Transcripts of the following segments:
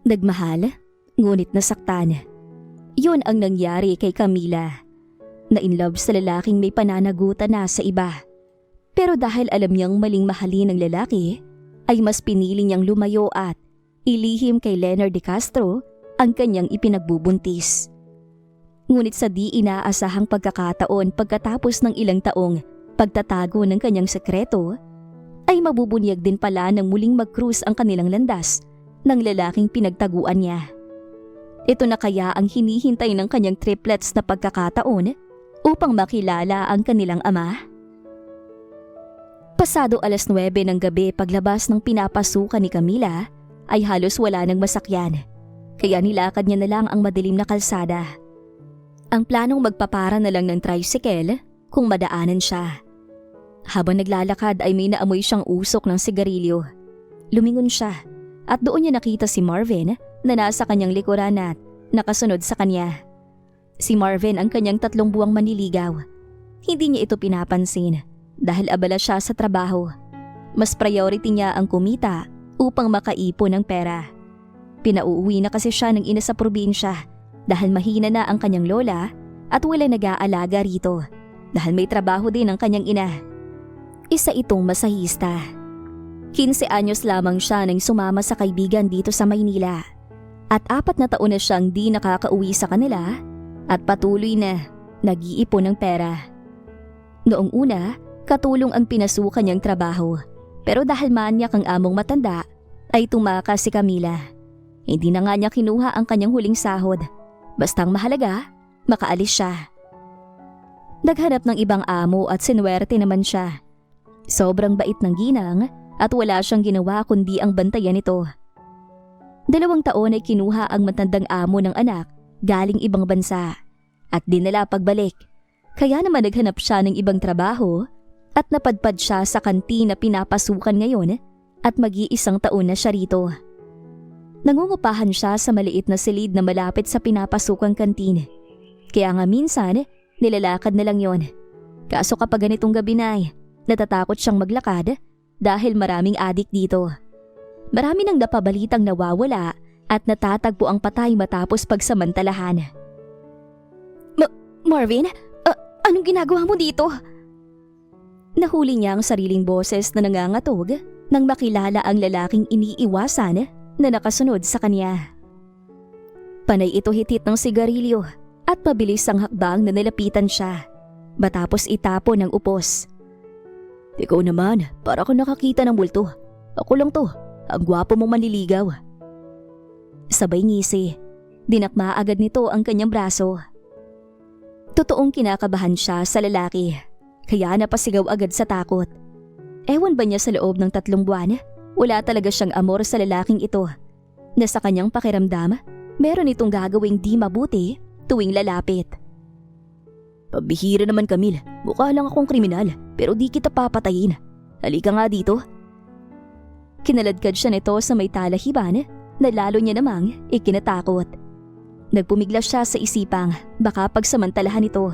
Nagmahal, ngunit nasaktan. Yun ang nangyari kay Camila. Na-inlove sa lalaking may pananagutan na sa iba. Pero dahil alam niyang maling mahalin ng lalaki, ay mas pinili niyang lumayo at ilihim kay Leonard De Castro ang kanyang ipinagbubuntis. Ngunit sa di inaasahang pagkakataon pagkatapos ng ilang taong pagtatago ng kanyang sekreto, ay mabubunyag din pala ng muling mag-cruise ang kanilang landas ng lalaking pinagtaguan niya. Ito na kaya ang hinihintay ng kanyang triplets na pagkakataon upang makilala ang kanilang ama? Pasado 9:00 ng gabi paglabas ng pinapasukan ni Camila ay halos wala nang masakyan, kaya nilakad niya na lang ang madilim na kalsada. Ang planong magpapara na lang ng tricycle kung madaanan siya. Habang naglalakad ay may naamoy siyang usok ng sigarilyo. Lumingon siya at doon niya nakita si Marvin na nasa kanyang likuran at nakasunod sa kanya. Si Marvin ang kanyang 3 buwang manliligaw. Hindi niya ito pinapansin dahil abala siya sa trabaho. Mas priority niya ang kumita upang makaipon ng pera. Pinauuwi na kasi siya ng ina sa probinsya dahil mahina na ang kanyang lola at wala nag-aalaga rito dahil may trabaho din ang kanyang ina. Isa itong masahista. 15 anyos lamang siya nang sumama sa kaibigan dito sa Maynila at 4 na taon na siyang di nakakauwi sa kanila at patuloy na nag-iipon ng pera. Noong una, katulong ang pinasukan niyang trabaho pero dahil manyak ang among matanda ay tumakas si Camila. Hindi na nga niya kinuha ang kanyang huling sahod. Bastang mahalaga, makaalis siya. Naghanap ng ibang amo at sinuwerte naman siya. Sobrang bait ng ginang at wala siyang ginawa kundi ang bantayan ito. 2 taon ay kinuha ang matandang amo ng anak galing ibang bansa at dinala pagbalik. Kaya naman naghanap siya ng ibang trabaho at napadpad siya sa kantin na pinapasukan ngayon at mag-iisang taon na siya rito. Nangungupahan siya sa maliit na silid na malapit sa pinapasukang kantin. Kaya nga minsan, nilalakad na lang yon. Kaso kapag ganitong gabi na natatakot siyang maglakad dahil maraming adik dito. Marami nang napabalitang nawawala at natatagpo ang patay matapos pagsamantalahan. Marvin, anong ginagawa mo dito? Nahuli niya ang sariling boses na nangangatog nang makilala ang lalaking iniiwasan na nakasunod sa kanya. Panay ito hitit ng sigarilyo at mabilis ang hakbang na nilapitan siya matapos itapon ng upos. Ikaw naman, para ka nakakita ng multo. Ako lang to, ang gwapo mong manliligaw. Sabay ngisi, dinakma agad nito ang kanyang braso. Totoong kinakabahan siya sa lalaki, kaya napasigaw agad sa takot. Ewan ba niya sa loob ng 3 buwan, wala talaga siyang amor sa lalaking ito. Na sa kanyang pakiramdam, meron itong gagawing di mabuti tuwing lalapit. Pabihira naman Camille, mukha lang akong kriminal pero di kita papatayin. Halika nga dito. Kinaladkad siya nito sa may talahiban na lalo niya namang ikinatakot. Nagpumiglas siya sa isipang baka pagsamantalahan ito.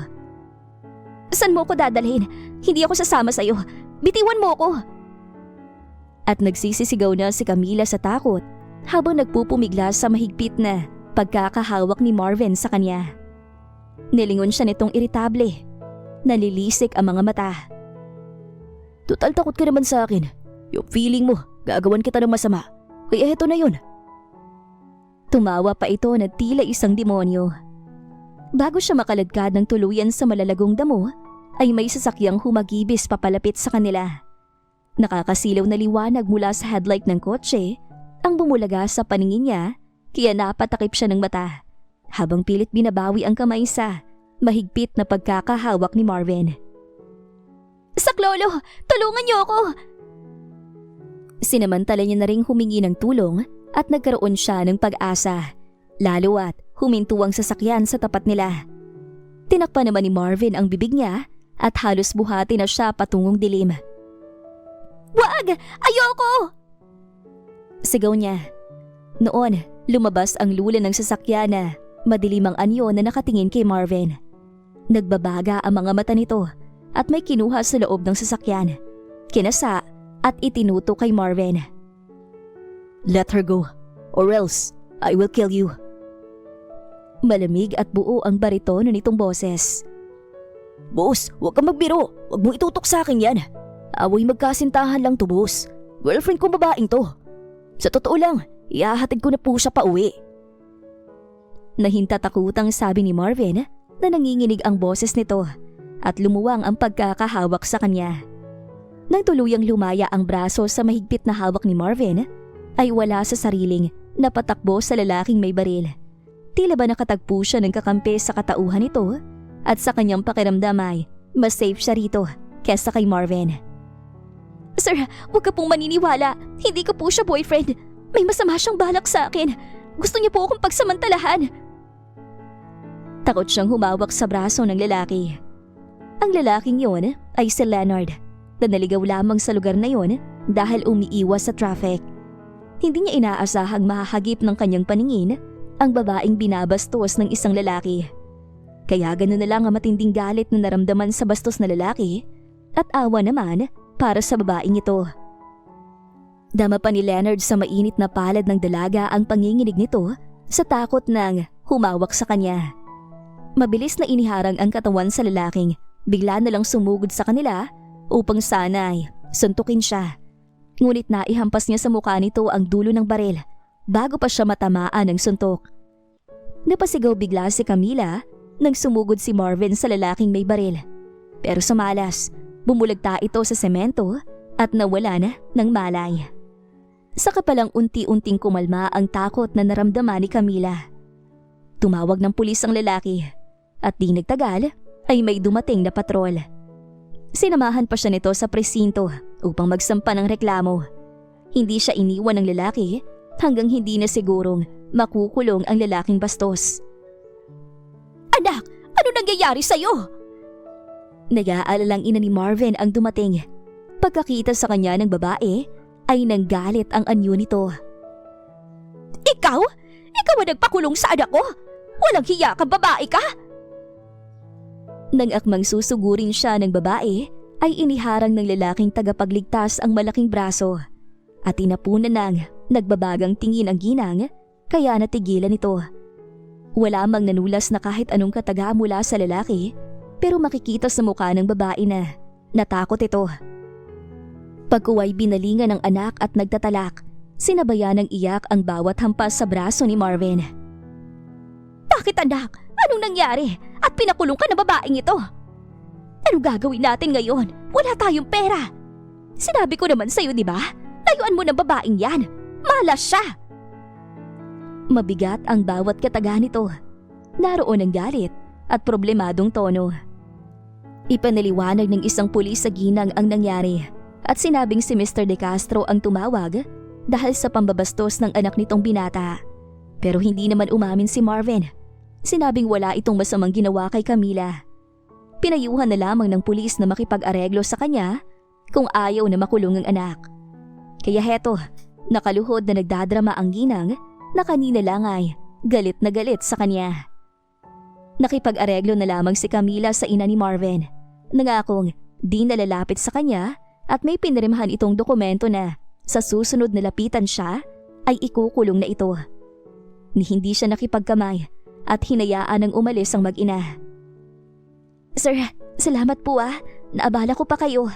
Saan mo ko dadalhin? Hindi ako sasama sa'yo. Bitiwan mo ko! At nagsisisigaw na si Camila sa takot habang nagpupumiglas sa mahigpit na pagkakahawak ni Marvin sa kanya. Nilingon siya nitong iritable. Nalilisik ang mga mata. Total takot ka naman sa akin. Yung feeling mo, gagawan kita ng masama. Kaya eto na yun. Tumawa pa ito na tila isang demonyo. Bago siya makaladkad ng tuluyan sa malalagong damo, ay may sasakyang humagibis papalapit sa kanila. Nakakasilaw na liwanag mula sa headlight ng kotse ang bumulaga sa paningin niya, kaya napatakip siya ng mata habang pilit binabawi ang kamay sa mahigpit na pagkakahawak ni Marvin. Saklolo! Tulungan niyo ako! Sinamantala niya na ring humingi ng tulong at nagkaroon siya ng pag-asa, lalo at huminto ang sasakyan sa tapat nila. Tinakpan naman ni Marvin ang bibig niya at halos buhati na siya patungong dilim. Wag! Ayoko! Sigaw niya. Noon, lumabas ang lula ng sasakyan na madilim ang anyo na nakatingin kay Marvin. Nagbabaga ang mga mata nito at may kinuha sa loob ng sasakyan. Kinasa at itinuto kay Marvin. Let her go or else I will kill you. Malamig at buo ang baritono nitong boses. Boss, huwag kang magbiro. Huwag mong itutok sa akin yan. Away magkasintahan lang to, boss. Girlfriend kong babaeng to. Sa totoo lang, ihahatid ko na po siya pa uwi. Nahintatakutang sabi ni Marvin na nanginginig ang boses nito at lumuwang ang pagkakahawak sa kanya. Nang tuluyang lumaya ang braso sa mahigpit na hawak ni Marvin, ay wala sa sariling napatakbo sa lalaking may baril. Tila ba nakatagpo siya ng kakampi sa katauhan nito at sa kanyang pakiramdam ay mas safe siya rito kesa kay Marvin. Sir, huwag ka pong maniniwala. Hindi ko po siya boyfriend. May masama siyang balak sa akin. Gusto niya po akong pagsamantalahan. Takot siyang humawak sa braso ng lalaki. Ang lalaking yon ay si Leonard na naligaw lamang sa lugar na yon dahil umiiwas sa traffic. Hindi niya inaasahang mahahagip ng kanyang paningin ang babaeng binabastos ng isang lalaki. Kaya ganoon na lang ang matinding galit na naramdaman sa bastos na lalaki at awa naman para sa babaeng ito. Dama pa ni Leonard sa mainit na palad ng dalaga ang panginginig nito sa takot ng humawak sa kanya. Mabilis na iniharang ang katawan sa lalaking bigla na lang sumugod sa kanila upang sana'y suntukin siya. Ngunit naihampas niya sa mukha nito ang dulo ng baril bago pa siya matamaan ng suntok. Napasigaw bigla si Camila nang sumugod si Marvin sa lalaking may baril. Pero sa malas, bumulagta ito sa semento at nawala na ng malay. Saka palang unti-unting kumalma ang takot na naramdaman ni Camila. Tumawag ng pulis ang lalaki at di nagtagal ay may dumating na patrol. Sinamahan pa siya nito sa presinto upang magsampa ng reklamo. Hindi siya iniwan ng lalaki hanggang hindi na sigurong makukulong ang lalaking bastos. Anak, ano nangyayari sa'yo? Nag-aalalang ina ni Marvin ang dumating. Pagkakita sa kanya ng babae ay nanggalit ang anyo nito. Ikaw? Ikaw ang nagpakulong sa anak ko? Walang hiya kang babae ka? Nang akmang susugurin siya ng babae, ay iniharang ng lalaking tagapagligtas ang malaking braso at tinapunan ng nagbabagang tingin ang ginang kaya natigilan ito. Wala mang nanulas na kahit anong kataga mula sa lalaki pero makikita sa mukha ng babae na natakot ito. Pagkuway binalingan ng anak at nagtatalak, sinabayan ng iyak ang bawat hampas sa braso ni Marvin. Bakit anak? Anong nangyari? At pinakulong ka ng babaeng ito? Anong gagawin natin ngayon? Wala tayong pera. Sinabi ko naman sa'yo, di ba? Layuan mo ng babaeng yan. Malas siya. Mabigat ang bawat kataga nito. Naroon ang galit at problemadong tono. Ipanaliwanag ng isang pulis sa ginang ang nangyari at sinabing si Mr. De Castro ang tumawag dahil sa pambabastos ng anak nitong binata. Pero hindi naman umamin si Marvin. Sinabing wala itong masamang ginawa kay Camila. Pinayuhan na lamang ng pulis na makipag-areglo sa kanya kung ayaw na makulong ang anak. Kaya heto, nakaluhod na nagdadrama ang ginang na kanina lang ay galit na galit sa kanya. Nakipag-areglo na lamang si Camila sa ina ni Marvin. Nangakong di nalalapit sa kanya at may pinirmahan itong dokumento na sa susunod na lapitan siya ay ikukulong na ito. Ni hindi siya nakipagkamay at hinayaan ng umalis ang mag-ina. Sir, salamat po naabala ko pa kayo.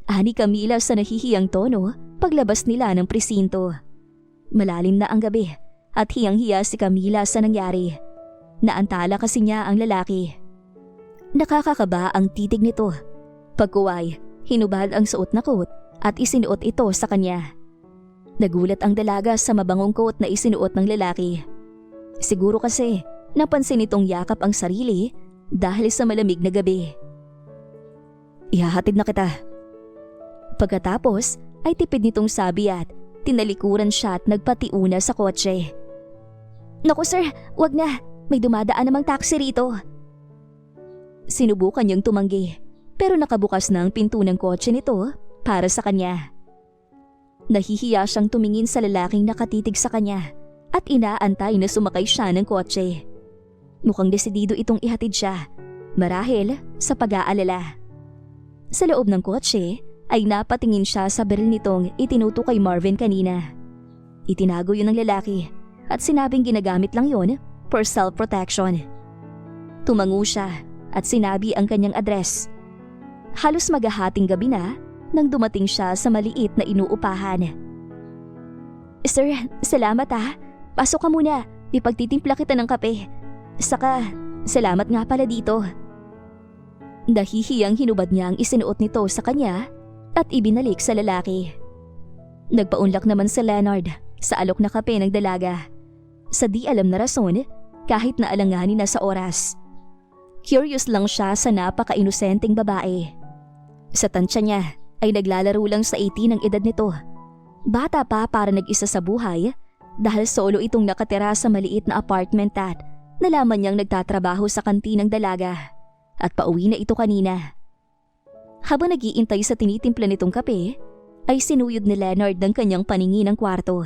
Ani Camila sa nahihiyang tono paglabas nila ng presinto. Malalim na ang gabi at hiyang-hiya si Camila sa nangyari. Naantala kasi niya ang lalaki. Nakakakaba ang titig nito. Pagkuway, hinubad ang suot na coat at isinuot ito sa kanya. Nagulat ang dalaga sa mabangong coat na isinuot ng lalaki. Siguro kasi napansin nitong yakap ang sarili dahil sa malamig na gabi. Ihahatid na kita. Pagkatapos ay tipid nitong sabi at tinalikuran siya at nagpatiuna sa kotse. Naku sir, wag na. May dumadaan namang taxi rito. Sinubukan niyang tumanggi pero nakabukas na ang pinto ng kotse nito para sa kanya. Nahihiya siyang tumingin sa lalaking nakatitig sa kanya at inaantay na sumakay siya ng kotse. Mukhang desidido itong ihatid siya, marahil sa pag-aalala. Sa loob ng kotse ay napatingin siya sa baril nitong itinuto kay Marvin kanina. Itinago yun ng lalaki at sinabing ginagamit lang yon for self-protection. Tumango siya at sinabi ang kanyang address. Halos maghahating gabi na nang dumating siya sa maliit na inuupahan. "Sir, salamat ah. Pasok ka muna. Ipagtitimpla kita ng kape. Saka, salamat nga pala dito." Nahihiyang hinubad niya ang isinuot nito sa kanya at ibinalik sa lalaki. Nagpaunlak naman si Leonard sa alok na kape ng dalaga. Sa di alam na rason, kahit na alanganin na sa oras. Curious lang siya sa napaka-inosenteng babae. Sa tansya niya ay naglalaro lang sa 18 ang edad nito. Bata pa para nag-isa sa buhay dahil solo itong nakatira sa maliit na apartment at nalaman niyang nagtatrabaho sa kantinang dalaga at pauwi na ito kanina. Habang nag-iintay sa tinitimpla nitong kape, ay sinuyod ni Leonard ng kanyang paningin ng kwarto.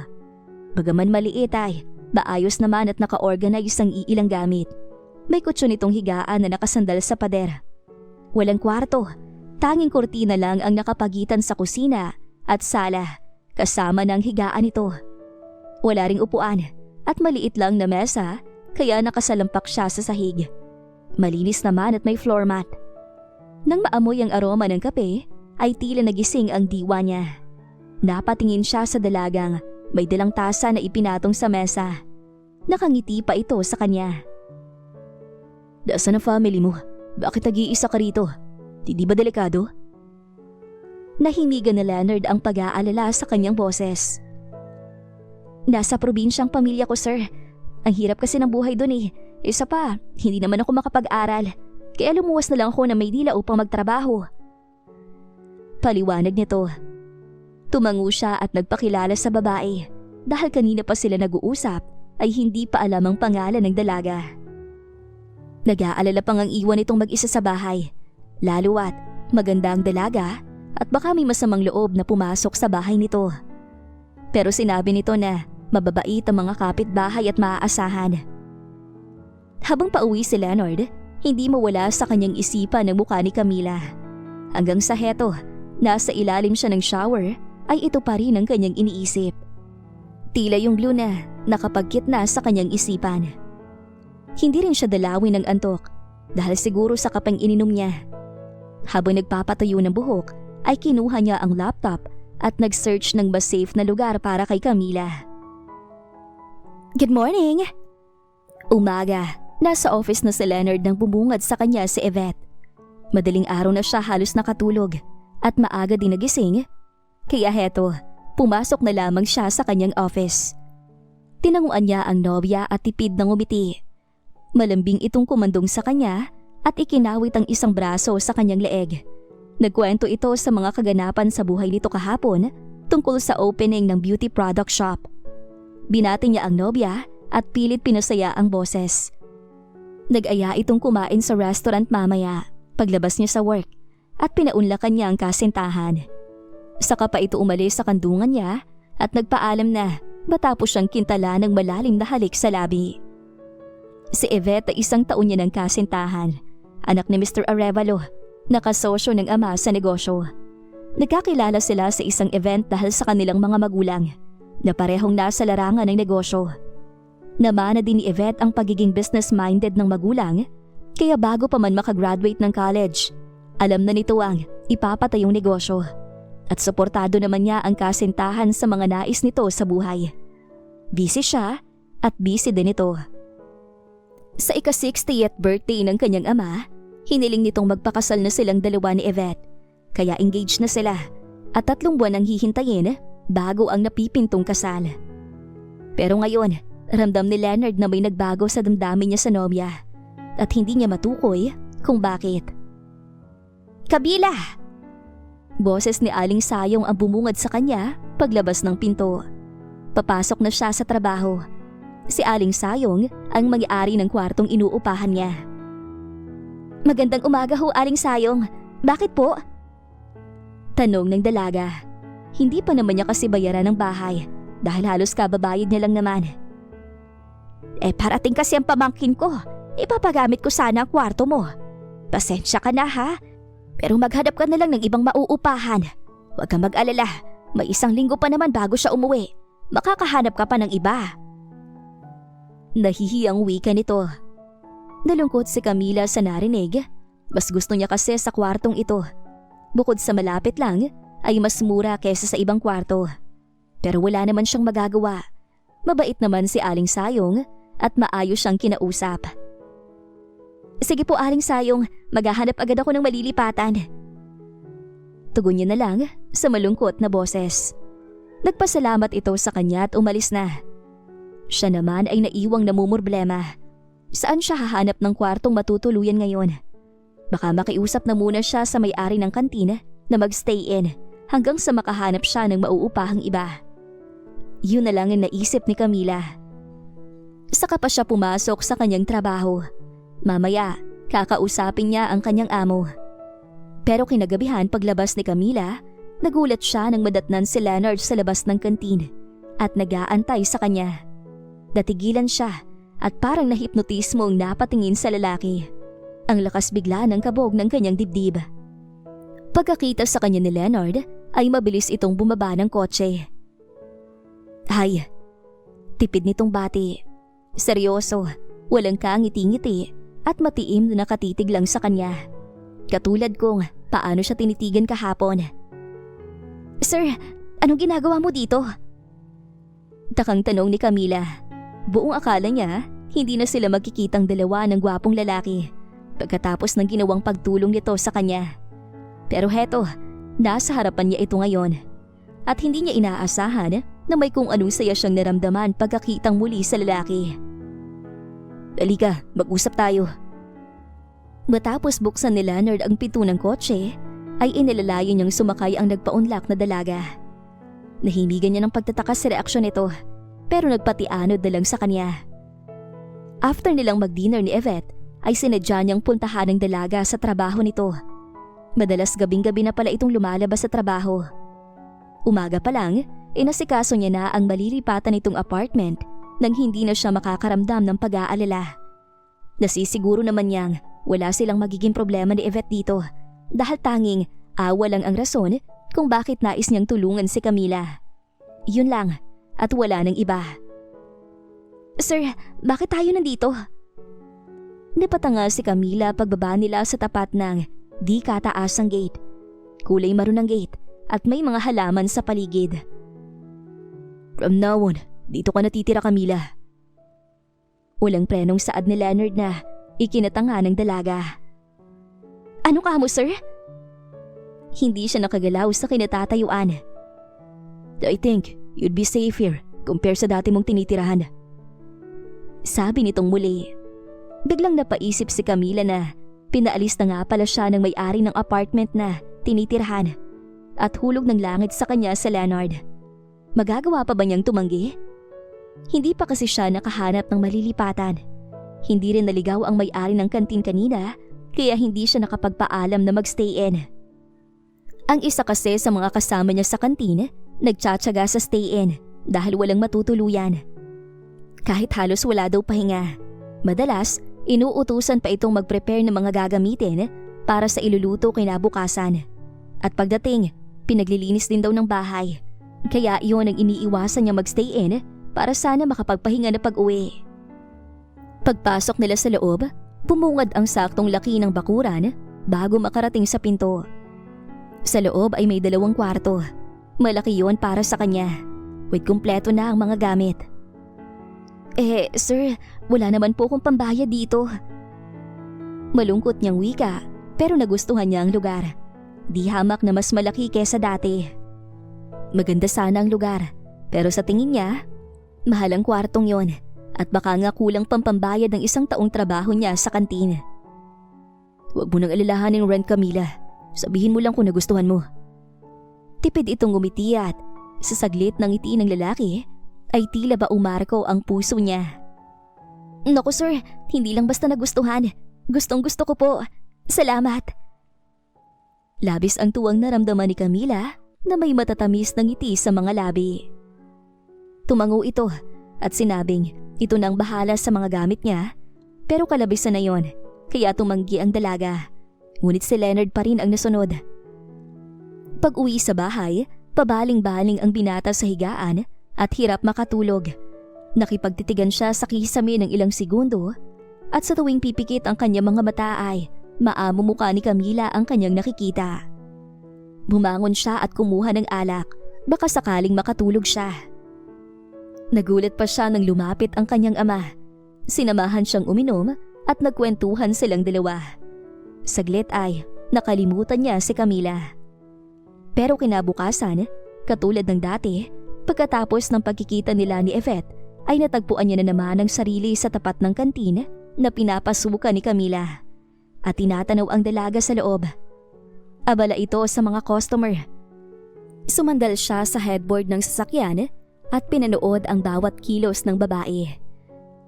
Bagaman maliit ay maayos naman at naka-organize ang iilang gamit. May kutsyon itong higaan na nakasandal sa pader. Walang kwarto, tanging kurtina lang ang nakapagitan sa kusina at sala kasama ng higaan nito. Wala ring upuan at maliit lang na mesa kaya nakasalampak siya sa sahig. Malinis naman at may floor mat. Nang maamoy ang aroma ng kape, ay tila nagising ang diwa niya. Napatingin siya sa dalagang may dalang tasa na ipinatong sa mesa. Nakangiti pa ito sa kanya. "Nasaan ang family mo? Bakit nag-iisa ka rito? Di ba delikado?" Nahimigan na Leonard ang pag-aalala sa kanyang boses. "Nasa probinsyang pamilya ko, sir. Ang hirap kasi ng buhay doon eh. Isa pa, hindi naman ako makapag-aral. Kaya lumuwas na lang ako ng Maynila upang magtrabaho." Paliwanag nito. Tumango siya at nagpakilala sa babae. Dahil kanina pa sila nag-uusap ay hindi pa alam ang pangalan ng dalaga. Nag-aalala pang ang iwan itong mag-isa sa bahay. Lalo at maganda ang dalaga at baka may masamang loob na pumasok sa bahay nito. Pero sinabi nito na mababait ang mga kapitbahay at maaasahan. Habang pauwi si Leonard, hindi mawala sa kanyang isipan ang mukha ni Camila. Hanggang sa heto, nasa ilalim siya ng shower ay ito pa rin ang kanyang iniisip. Tila yung glue na nakapagkit na sa kanyang isipan. Hindi rin siya dalawin ng antok dahil siguro sa kapang ininom niya. Habang nagpapatayo ng buhok ay kinuha niya ang laptop at nag-search ng mas safe na lugar para kay Camila. "Good morning!" Umaga, nasa office na si Leonard nang bumungad sa kanya si Yvette. Madaling araw na siya halos nakatulog at maaga din nagising. Kaya heto, pumasok na lamang siya sa kanyang office. Tinanguan niya ang nobya at tipid ng umiti. Malambing itong kumandong sa kanya at ikinawit ang isang braso sa kanyang leeg. Nagkwento ito sa mga kaganapan sa buhay nito kahapon tungkol sa opening ng beauty product shop. Binati niya ang nobya at pilit pinasaya ang boses. Nag-aya itong kumain sa restaurant mamaya paglabas niya sa work at pinaunlakan niya ang kasintahan. Saka pa ito umalis sa kandungan niya at nagpaalam na matapos siyang kintala ng malalim na halik sa labi. Si Yvette ay 1 taon niya ng kasintahan, anak ni Mr. Arevalo, nakasosyo ng ama sa negosyo. Nagkakilala sila sa isang event dahil sa kanilang mga magulang na parehong nasa larangan ng negosyo. Namana din ni Yvette ang pagiging business-minded ng magulang, kaya bago pa man makagraduate ng college, alam na nito ang ipapatayong negosyo. At suportado naman niya ang kasintahan sa mga nais nito sa buhay. Busy siya at busy din ito. Sa ika-60th birthday ng kanyang ama, hiniling nitong magpakasal na silang dalawa ni Yvette. Kaya engaged na sila at 3 buwan ang hihintayin bago ang napipintong kasal. Pero ngayon, ramdam ni Leonard na may nagbago sa damdamin niya sa nobya at hindi niya matukoy kung bakit. "Kabila!" Boses ni Aling Sayong ang bumungad sa kanya paglabas ng pinto. Papasok na siya sa trabaho. Si Aling Sayong ang may-ari ng kwartong inuupahan niya. "Magandang umaga ho, Aling Sayong. Bakit po?" Tanong ng dalaga. Hindi pa naman niya kasi bayaran ng bahay dahil halos kababayad niya lang naman. "Parating kasi ang pamangkin ko. Ipapagamit ko sana ang kwarto mo. Pasensya ka na ha. Pero maghanap ka na lang ng ibang mauupahan. Huwag kang mag-alala, may 1 linggo pa naman bago siya umuwi. Makakahanap ka pa ng iba." Nahihiyang wika nito. Nalungkot si Camila sa narinig. Mas gusto niya kasi sa kwartong ito. Bukod sa malapit lang, ay mas mura kaysa sa ibang kwarto. Pero wala naman siyang magagawa. Mabait naman si Aling Sayong at maayos siyang kinausap. Sige po Aling Sayong, maghahanap agad ako ng malilipatan. Tugon niya na lang sa malungkot na boses. Nagpasalamat ito sa kanya at umalis na. Siya naman ay naiwang namumroblema. Saan siya hahanap ng kwartong matutuluyan ngayon? Baka makiusap na muna siya sa may-ari ng kantina na magstay in hanggang sa makahanap siya ng mauupahang iba. Yun na lang ang naisip ni Camila. Saka pa siya pumasok sa kanyang trabaho. Mamaya, kakausapin niya ang kanyang amo. Pero kinagabihan paglabas ni Camila, nagulat siya nang madatnan si Leonard sa labas ng kantin at nag-aantay sa kanya. Natigilan siya at parang nahipnotismo ang napatingin sa lalaki. Ang lakas bigla ng kabog ng kanyang dibdib. Pagkakita sa kanya ni Leonard, ay mabilis itong bumaba ng kotse. Hay, tipid nitong bati. Seryoso, walang kaangiti-ngiti at matiim na nakatitig lang sa kanya. Katulad kong paano siya tinitigan kahapon. Sir, anong ginagawa mo dito? Takang tanong ni Camila. Buong akala niya, hindi na sila magkikitang dalawa ng gwapong lalaki pagkatapos ng ginawang pagtulong nito sa kanya. Pero heto, nasa harapan niya ito ngayon. At hindi niya inaasahan na may kung anong saya siyang naramdaman pagkakitang muli sa lalaki. Halika, mag-usap tayo. Matapos buksan ni Leonard ang pinto ng kotse, ay inilalayo niyang sumakay ang nagpaunlak na dalaga. Nahimigan niya ng pagtataka sa reaksyon nito, pero nagpatianod na lang sa kanya. After nilang mag-dinner ni Yvette, ay sinadya niyang puntahan ng dalaga sa trabaho nito. Madalas gabing-gabi na pala itong lumalabas sa trabaho. Umaga pa lang, inasikaso niya na ang malilipatan nitong apartment nang hindi na siya makakaramdam ng pag-aalala. Nasisiguro naman niyang wala silang magiging problema ni Yvette dito dahil tanging awa lang ang rason kung bakit nais niyang tulungan si Camila. Yun lang at wala nang iba. Sir, bakit tayo nandito? Napatanga si Camila pagbaba nila sa tapat ng di kataasang gate. Kulay maroon ang gate at may mga halaman sa paligid. From now on, dito ka natitira Camila. Walang prenong saad ni Leonard na ikinatanga ng dalaga. Ano ka mo, sir? Hindi siya nakagalaw sa kinatatayuan. I think you'd be safe here compare sa dati mong tinitirahan. Sabi nitong muli. Biglang napaisip si Camila na pinaalis na nga pala siya ng may-ari ng apartment na tinitirahan at hulog ng langit sa kanya sa Leonard. Magagawa pa ba niyang tumanggi? Hindi pa kasi siya nakahanap ng malilipatan. Hindi rin naligaw ang may-ari ng kantin kanina kaya hindi siya nakapagpaalam na magstay in. Ang isa kasi sa mga kasama niya sa kantin nagtsatsaga sa stay in dahil walang matutuluyan. Kahit halos wala daw pahinga. Madalas, inuutusan pa itong mag-prepare ng mga gagamitin para sa iluluto kinabukasan. At pagdating, pinaglilinis din daw ng bahay. Kaya iyon ang iniiwasan niya magstay in para sana makapagpahinga na pag-uwi. Pagpasok nila sa loob, bumungad ang saktong laki ng bakuran bago makarating sa pinto. Sa loob ay may 2 kwarto. Malaki yon para sa kanya. With kumpleto na ang mga gamit. Sir, wala naman po akong pambayad dito. Malungkot niyang wika, pero nagustuhan niya ang lugar. Di hamak na mas malaki kesa dati. Maganda sana ang lugar, pero sa tingin niya, mahal ang kwartong yon at baka nga kulang pampambayad ng 1 taong trabaho niya sa kantin. Huwag mo nang alalahanin ng rent, Camila. Sabihin mo lang kung nagustuhan mo. Tipid itong ngumiti at sa saglit ng ngiti ng lalaki, ay tila ba umarko ang puso niya. Naku sir, hindi lang basta nagustuhan. Gustong gusto ko po. Salamat. Labis ang tuwang naramdaman ni Camila na may matatamis na ngiti sa mga labi. Tumango ito at sinabing ito nang bahala sa mga gamit niya pero kalabisan na yon kaya tumanggi ang dalaga. Ngunit si Leonard pa rin ang nasunod. Pag-uwi sa bahay, pabaling-baling ang binata sa higaan at hirap makatulog. Nakipagtitigan siya sa kisame ng ilang segundo at sa tuwing pipikit ang kanyang mga mata ay maamumukha ni Camila ang kanyang nakikita. Bumangon siya at kumuha ng alak, baka sakaling makatulog siya. Nagulat pa siya nang lumapit ang kanyang ama. Sinamahan siyang uminom at nagkwentuhan silang dalawa. Saglit ay nakalimutan niya si Camila. Pero kinabukasan, katulad ng dati, pagkatapos ng pagkikita nila ni Yvette, ay natagpuan niya na naman ang sarili sa tapat ng kantin na pinapasukan ni Camila at tinatanaw ang dalaga sa loob. Abala ito sa mga customer. Sumandal siya sa headboard ng sasakyan at pinanood ang bawat kilos ng babae.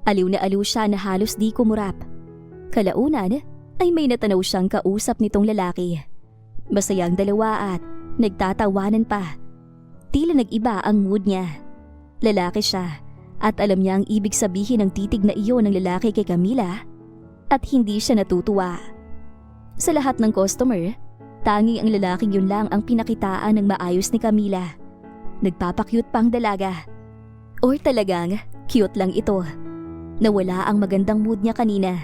Aliw na aliw siya na halos di kumurap. Kalaunan ay may natanaw siyang kausap nitong lalaki. Masayang dalawa at nagtatawanan pa. Tila nag-iba ang mood niya. Lalaki siya at alam niya ang ibig sabihin ng titig na iyon ng lalaki kay Camila at hindi siya natutuwa. Sa lahat ng customer, tanging ang lalaking yun lang ang pinakitaan ng maayos ni Camila. Nagpapakyut pa ang dalaga. Or talagang cute lang ito. Nawala ang magandang mood niya kanina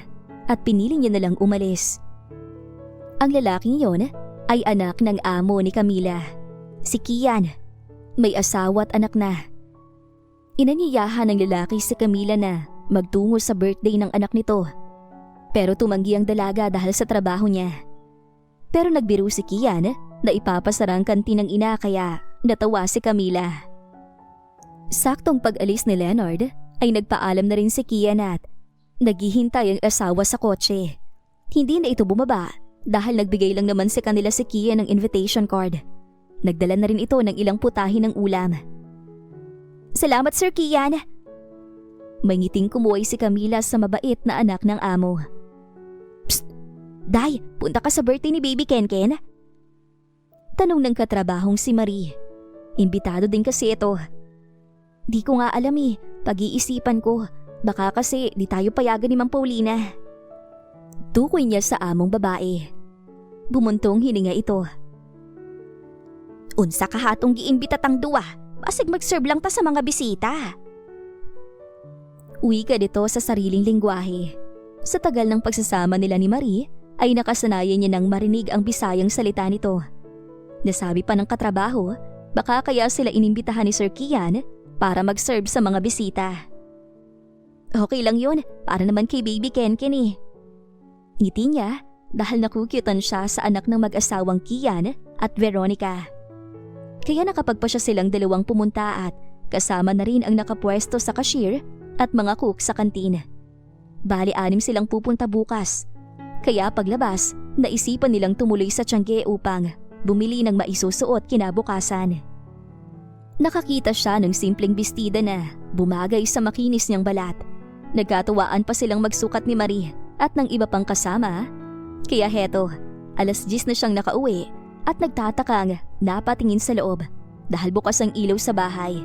at pinili niya na lang umalis. Ang lalaking yon ay anak ng amo ni Camila, si Kian. May asawa at anak na. Inanyayahan ng lalaki si Camila na magtungo sa birthday ng anak nito. Pero tumanggi ang dalaga dahil sa trabaho niya. Pero nagbiro si Kian na ipapasara ang kantin ng ina kaya natawa si Camila. Saktong pag-alis ni Leonard ay nagpaalam na rin si Kian at naghihintay ang asawa sa kotse. Hindi na ito bumaba dahil nagbigay lang naman sa kanila si Kian ng invitation card. Nagdala na rin ito ng ilang putahe ng ulam. Salamat Sir Kian. May ngiting kumuhay si Camila sa mabait na anak ng amo. Psst! Day, punta ka sa birthday ni Baby Kenken? Tanong ng katrabahong si Marie. Imbitado din kasi ito. Di ko nga alam pag-iisipan ko. Baka kasi di tayo payagan ni Mang Paulina. Tukoy niya sa among babae. Bumuntong hininga ito. Unsa ka hatong giimbitatang duwa? Basig mag-serve lang ta sa mga bisita. Uwi ka dito sa sariling lingwahe. Sa tagal ng pagsasama nila ni Marie, ay nakasanayan niya nang marinig ang Bisayang salita nito. Nasabi pa ng katrabaho, baka kaya sila inimbitahan ni Sir Kian para mag-serve sa mga bisita. Okay lang yun, para naman kay Baby Kenken. Ngiti niya dahil nakukyutan siya sa anak ng mag-asawang Kian at Veronica. Kaya nakapagpa siya silang dalawang pumunta at kasama na rin ang nakapwesto sa cashier at mga cook sa kantin. Bali 6 silang pupunta bukas. Kaya paglabas, naisipan nilang tumuloy sa Tiangge upang bumili ng maisusuot kinabukasan. Nakakita siya ng simpleng bestida na bumagay sa makinis niyang balat. Nagkatuwaan pa silang magsukat ni Marie at ng iba pang kasama. Kaya heto, 10:00 na siyang nakauwi at nagtatakang napatingin sa loob dahil bukas ang ilaw sa bahay.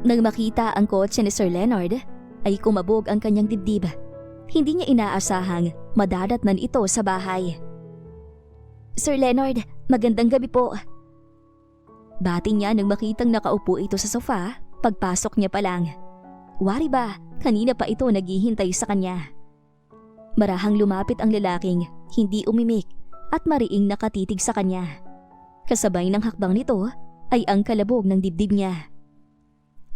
Nang makita ang kotse ni Sir Leonard, ay kumabog ang kanyang dibdib. Hindi niya inaasahang madadatnan ito sa bahay. Sir Leonard, magandang gabi po. Bati niya nang makitang nakaupo ito sa sofa pagpasok niya pa lang. Wari ba, kanina pa ito naghihintay sa kanya. Marahang lumapit ang lalaking hindi umimik at mariing nakatitig sa kanya. Kasabay ng hakbang nito ay ang kalabog ng dibdib niya.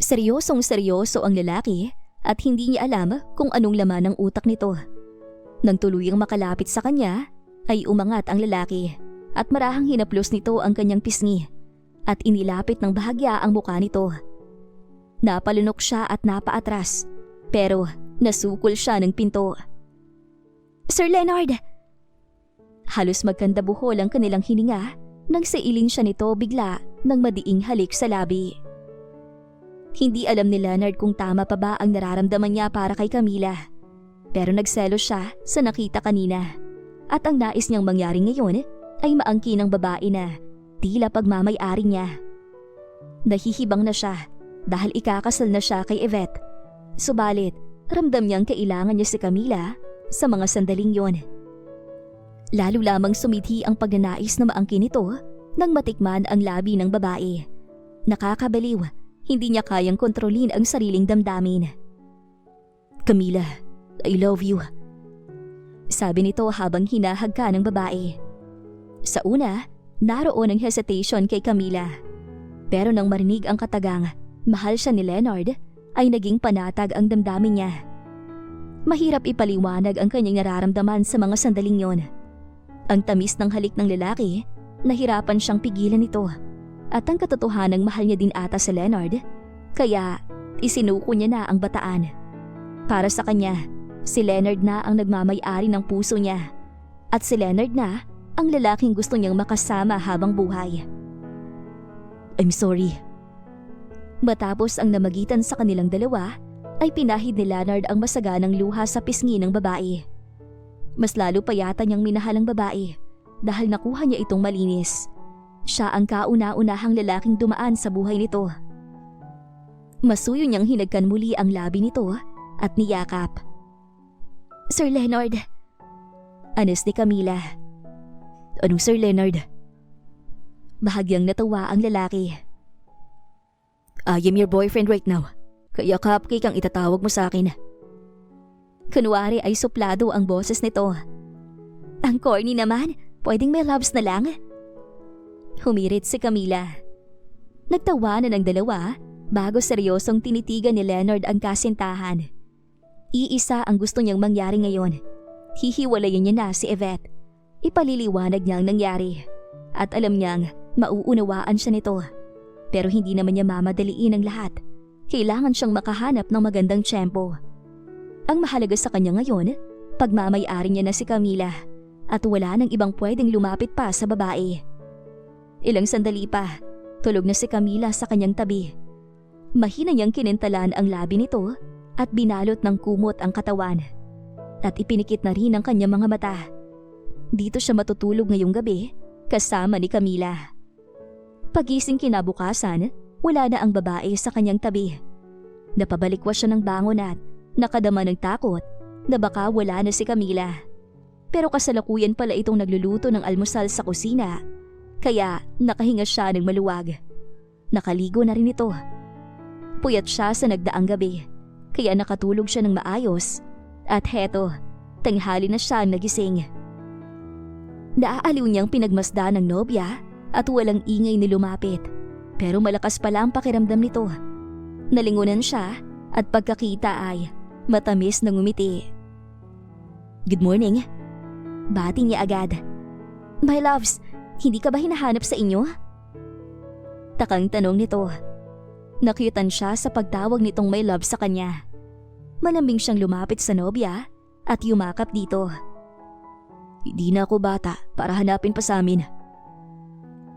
Seryosong seryoso ang lalaki at hindi niya alam kung anong laman ng utak nito. Nang tuluyang makalapit sa kanya ay umangat ang lalaki at marahang hinaplos nito ang kanyang pisngi at inilapit ng bahagya ang mukha nito. Napalunok siya at napaatras pero nasukol siya ng pinto. Sir Leonard! Halos magkandabuhol ang kanilang hininga nang sailin siya nito bigla ng madiing halik sa labi. Hindi alam ni Leonard kung tama pa ba ang nararamdaman niya para kay Camila. Pero nagselos siya sa nakita kanina. At ang nais niyang mangyari ngayon ay maangkin ng babae na tila pagmamay-ari niya. Nahihibang na siya dahil ikakasal na siya kay Yvette. Subalit, ramdam niyang kailangan niya si Camila sa mga sandaling yon. Lalo lamang sumidhi ang pagnanais na maangkin nito nang matikman ang labi ng babae. Nakakabaliw Hindi niya kayang kontrolin ang sariling damdamin. "Camila, I love you." Sabi nito habang hinahagka ng babae. Sa una, naroon ang hesitation kay Camila. Pero nang marinig ang katagang mahal siya ni Leonard, ay naging panatag ang damdamin niya. Mahirap ipaliwanag ang kanyang nararamdaman sa mga sandaling yon. Ang tamis ng halik ng lalaki, nahirapan siyang pigilan ito. At ang katotohanang mahal niya din ata si Leonard, kaya isinuko niya na ang bataan. Para sa kanya, si Leonard na ang nagmamay-ari ng puso niya. At si Leonard na ang lalaking gusto niyang makasama habang buhay. "I'm sorry." Matapos ang namagitan sa kanilang dalawa, ay pinahid ni Leonard ang masaganang luha sa pisngi ng babae. Mas lalo pa yata niyang minahal ang babae dahil nakuha niya itong malinis. Siya ang kauna-unahang lalaking dumaan sa buhay nito. Masuyo niyang hinagkan muli ang labi nito at niyakap. "Sir Leonard." Anis ni Camila. "Anong Sir Leonard?" Bahagyang natawa ang lalaki. "I am your boyfriend right now, kaya cupcake ang itatawag mo sa akin." Kunwari ay suplado ang boses nito. "Ang corny naman, pwedeng may loves na lang." Humirit si Camila. Nagtawanan ang dalawa bago seryosong tinitigan ni Leonard ang kasintahan. Iisa ang gusto niyang mangyari ngayon. Hihiwalayin niya na si Yvette. Ipaliliwanag niya ang nangyari. At alam niyang mauunawaan siya nito. Pero hindi naman niya mamadaliin ang lahat. Kailangan siyang makahanap ng magandang tiyempo. Ang mahalaga sa kanya ngayon, pagmamay-ari niya na si Camila. At wala nang ibang pwedeng lumapit pa sa babae. Ilang sandali pa, tulog na si Camila sa kanyang tabi. Mahina niyang kinintalan ang labi nito at binalot ng kumot ang katawan. At ipinikit na rin ang kanyang mga mata. Dito siya matutulog ngayong gabi kasama ni Camila. Pagising kinabukasan, wala na ang babae sa kanyang tabi. Napabalikwas siya ng bangon at nakadama ng takot na baka wala na si Camila. Pero kasalukuyan pala itong nagluluto ng almusal sa kusina. Kaya nakahinga siya ng maluwag. Nakaligo na rin ito. Puyat siya sa nagdaang gabi, kaya nakatulog siya ng maayos. At heto, tanghali na siya nagising. Naaaliw niyang pinagmasdan ng nobya at walang ingay ni lumapit. Pero malakas pala ang pakiramdam nito. Nalingunan siya at pagkakita ay matamis na ngumiti. "Good morning." Bati niya agad. "My loves, hindi ka ba hinahanap sa inyo?" Takang tanong nito. Nakyutan siya sa pagtawag nitong my love sa kanya. Malambing siyang lumapit sa nobya at yumakap dito. "Hindi na ako bata para hanapin pa sa amin."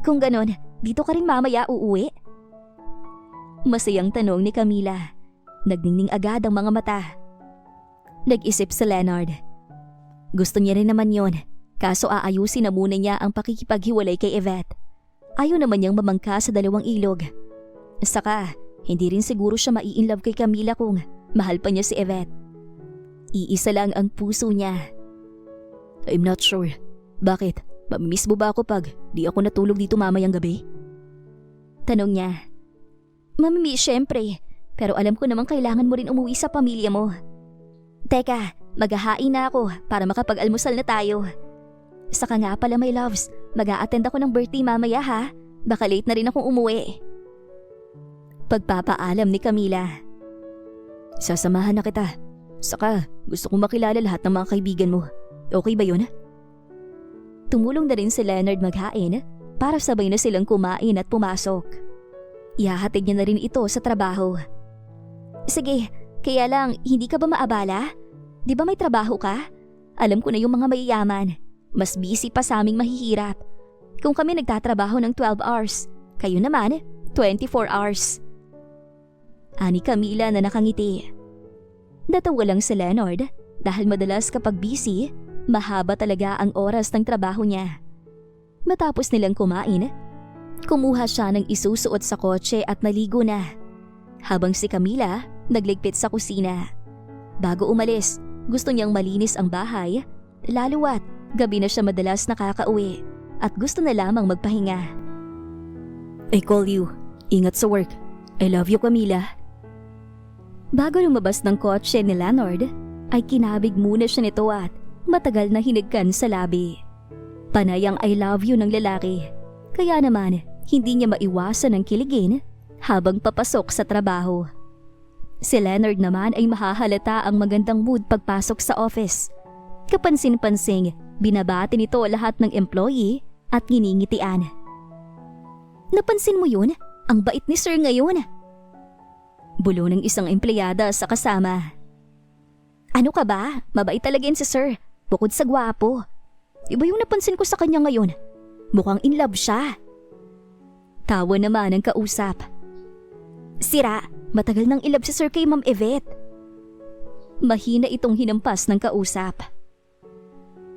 "Kung ganon, dito ka rin mamaya uuwi?" Masayang tanong ni Camila. Nagningning agad ang mga mata. Nag-isip si Leonard. Gusto niya rin naman yon. Kaso aayusin na muna niya ang pakikipaghiwalay kay Yvette. Ayaw naman niyang mamangka sa dalawang ilog. Saka, hindi rin siguro siya mai-inlove kay Camila kung mahal pa niya si Yvette. Iisa lang ang puso niya. "I'm not sure. Bakit? Mamimiss mo ba ako pag di ako natulog dito mamayang gabi?" Tanong niya. "Mamimiss syempre, pero alam ko namang kailangan mo rin umuwi sa pamilya mo." "Teka, maghahain na ako para makapag-almusal na tayo. Saka nga pala my loves, mag-a-attend ako ng birthday mamaya ha. Baka late na rin akong umuwi." Pagpapaalam ni Camila. "Sasamahan na kita. Saka gusto kong makilala lahat ng mga kaibigan mo. Okay ba yun?" Tumulong na rin si Leonard maghain para sabay na silang kumain at pumasok. Ihahatid niya na rin ito sa trabaho. "Sige, kaya lang hindi ka ba maabala? Di ba may trabaho ka? Alam ko na yung mga mayayaman. Mas busy pa sa aming mahihirap. Kung kami nagtatrabaho ng 12 hours, kayo naman 24 hours. Ani Camila na nakangiti. Natawa lang si Leonard dahil madalas kapag busy, mahaba talaga ang oras ng trabaho niya. Matapos nilang kumain, kumuha siya ng isusuot sa kotse at naligo na. Habang si Camila nagligpit sa kusina. Bago umalis, gusto niyang malinis ang bahay, lalo at gabi na siya madalas nakakauwi at gusto na lamang magpahinga. "I call you. Ingat sa work. I love you, Camila. Bago lumabas ng kotse ni Leonard, ay kinabig muna siya nito at matagal na hinigkan sa labi. Panay ang I love you ng lalaki, kaya naman hindi niya maiwasan ang kiligin habang papasok sa trabaho. Si Leonard naman ay mahahalata ang magandang mood pagpasok sa office. Kapansin-pansing, binabati nito lahat ng employee at nginingitian. Napansin mo yun? Ang bait ni sir ngayon. Bulo ng isang empleyada sa kasama. Ano ka ba? Mabait talaga si sir, bukod sa gwapo. Iba yung napansin ko sa kanya ngayon. Mukhang in love siya. Tawa naman ang kausap. Sira, matagal nang in love si sir kay Ma'am Yvette. Mahina itong hinampas ng kausap.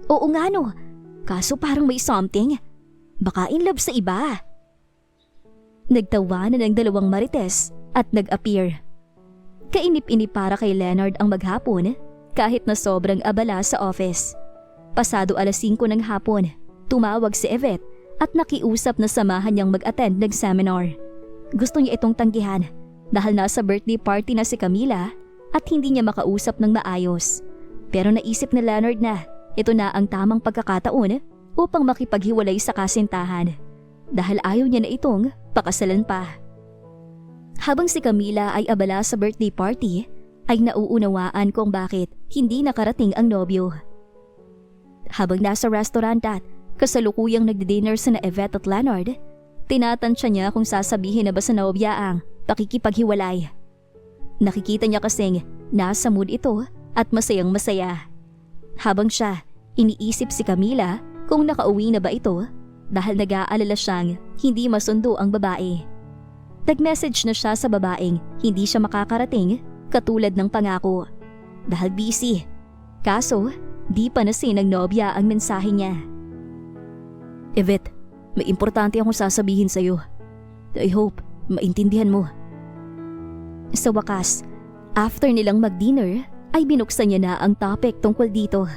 Oo nga no, kaso parang may something. Baka in love sa iba. Nagtawanan ng dalawang marites at nag-appear. Kainip-inip para kay Leonard ang maghapon kahit na sobrang abala sa office. Pasado 5:00 ng hapon, tumawag si Yvette at nakiusap na samahan niyang mag-attend ng seminar. Gusto niya itong tanggihan dahil nasa birthday party na si Camila at hindi niya makausap ng maayos. Pero naisip ni Leonard na ito na ang tamang pagkakataon upang makipaghiwalay sa kasintahan dahil ayaw niya na itong pakasalan pa. Habang si Camila ay abala sa birthday party, ay nauunawaan kung bakit hindi nakarating ang nobyo. Habang nasa restaurant at kasalukuyang nagdi-dinner sa Yvette at Leonard, tinatansya niya kung sasabihin na ba sa nobya ang pakikipaghiwalay. Nakikita niya kasing nasa mood ito at masayang masaya. Habang siya, iniisip si Camila kung nakauwi na ba ito dahil nag-aalala siyang hindi masundo ang babae. Nag-message na siya sa babaeng hindi siya makakarating katulad ng pangako dahil busy. Kaso, di pa nasin ng nobya ang mensahe niya. Yvette, may importante akong sasabihin sa'yo. I hope maintindihan mo. Sa wakas, after nilang mag-dinner, ay binuksan niya na ang topic tungkol dito.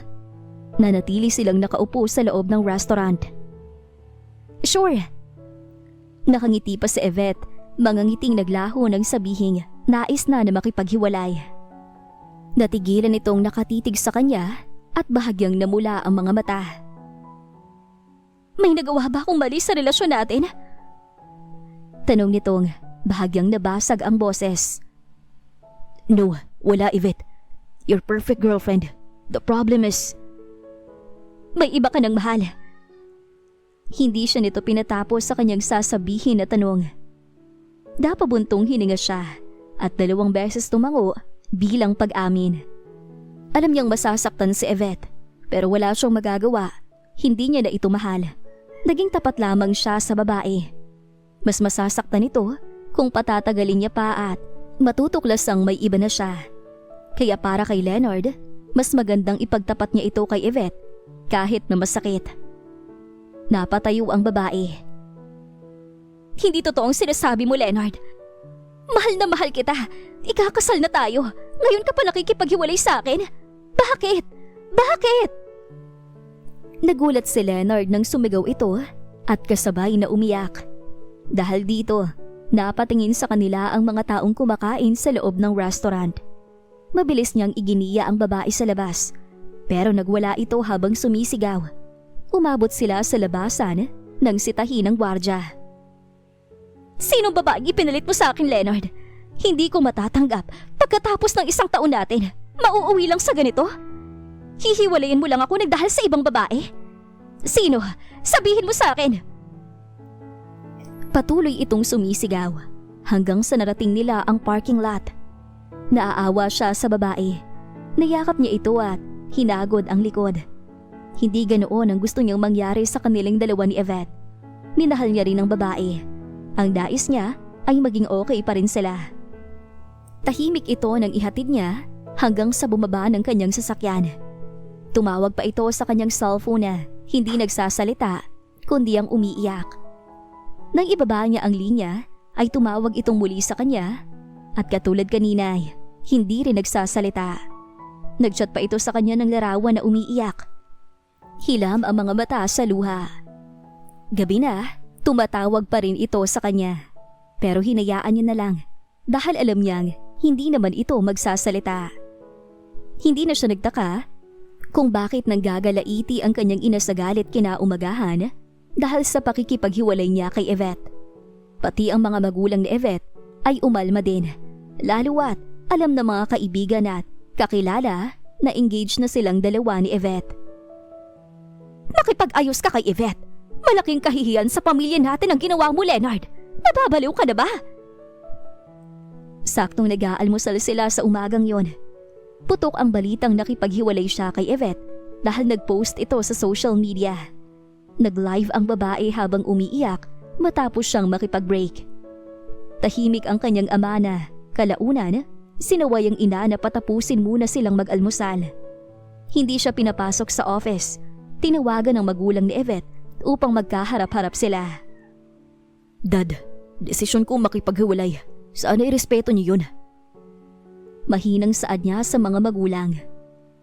Nanatili silang nakaupo sa loob ng restaurant. Sure. Nakangiti pa si Yvette, mga ngiting naglaho ng sabihing nais na makipaghiwalay. Natigilan itong nakatitig sa kanya at bahagyang namula ang mga mata. May nagawa ba akong mali sa relasyon natin? Tanong nitong bahagyang nabasag ang boses. No, wala Yvette. You're perfect girlfriend. The problem is... May iba ka ng mahal. Hindi siya nito pinatapos sa kanyang sasabihin na tanong. Dapabuntong hininga siya at 2 beses tumango bilang pag-amin. Alam niyang masasaktan si Yvette pero wala siyang magagawa. Hindi niya na ito mahal. Naging tapat lamang siya sa babae. Mas masasaktan ito kung patatagalin niya pa at matutuklasang may iba na siya. Kaya para kay Leonard, mas magandang ipagtapat niya ito kay Yvette kahit na masakit. Napatayo ang babae. Hindi totoo ang sinasabi mo, Leonard. Mahal na mahal kita. Ikakasal na tayo. Ngayon ka pa nakikipaghiwalay sa akin? Bakit? Bakit? Nagulat si Leonard nang sumigaw ito at kasabay na umiyak. Dahil dito, napatingin sa kanila ang mga taong kumakain sa loob ng restaurant. Mabilis niyang iginiya ang babae sa labas, pero nagwala ito habang sumisigaw. Umabot sila sa labasan nang sitahin ng gwardya. Sinong babaeng ipinalit mo sa akin, Leonard? Hindi ko matatanggap pagkatapos ng 1 taon natin. Mauuwi lang sa ganito? Hihiwalayin mo lang ako nagdahil sa ibang babae? Sino? Sabihin mo sa akin. Patuloy itong sumisigaw hanggang sa narating nila ang parking lot. Naaawa siya sa babae. Nayakap niya ito at hinagod ang likod. Hindi ganoon ang gusto niyang mangyari sa kanilang dalawa ni Yvette. Minahal niya rin ang babae. Ang nais niya ay maging okay pa rin sila. Tahimik ito nang ihatid niya hanggang sa bumaba ng kanyang sasakyan. Tumawag pa ito sa kanyang cellphone na hindi nagsasalita kundi ang umiiyak. Nang ibaba niya ang linya ay tumawag itong muli sa kanya at katulad kanina ay hindi rin nagsasalita. Nagchat pa ito sa kanya ng larawan na umiiyak. Hilam ang mga mata sa luha. Gabi na, tumatawag pa rin ito sa kanya. Pero hinayaan niya na lang dahil alam niyang hindi naman ito magsasalita. Hindi na siya nagtaka kung bakit nanggagalaiti ang kanyang ina sa galit kinaumagahan dahil sa pakikipaghiwalay niya kay Yvette. Pati ang mga magulang ni Yvette ay umalma din, lalo at alam ng mga kaibigan at kakilala na engaged na silang dalawa ni Yvette. Nakipag-ayos ka kay Yvette. Malaking kahihiyan sa pamilya natin ang ginawa mo, Leonard. Nababaliw ka na ba? Saktong nag-aalmusal sila sa umagang yon. Putok ang balitang nakipaghiwalay siya kay Yvette dahil nag-post ito sa social media. Nag-live ang babae habang umiiyak matapos siyang makipag-break. Tahimik ang kanyang ama na kalaunan sinaway ang ina na patapusin muna silang mag-almusal. Hindi siya pinapasok sa office. Tinawagan ng magulang ni Yvette upang magkaharap-harap sila. Dad, desisyon ko makipaghiwalay. Sana irespeto niyo yun. Mahinang saad niya sa mga magulang.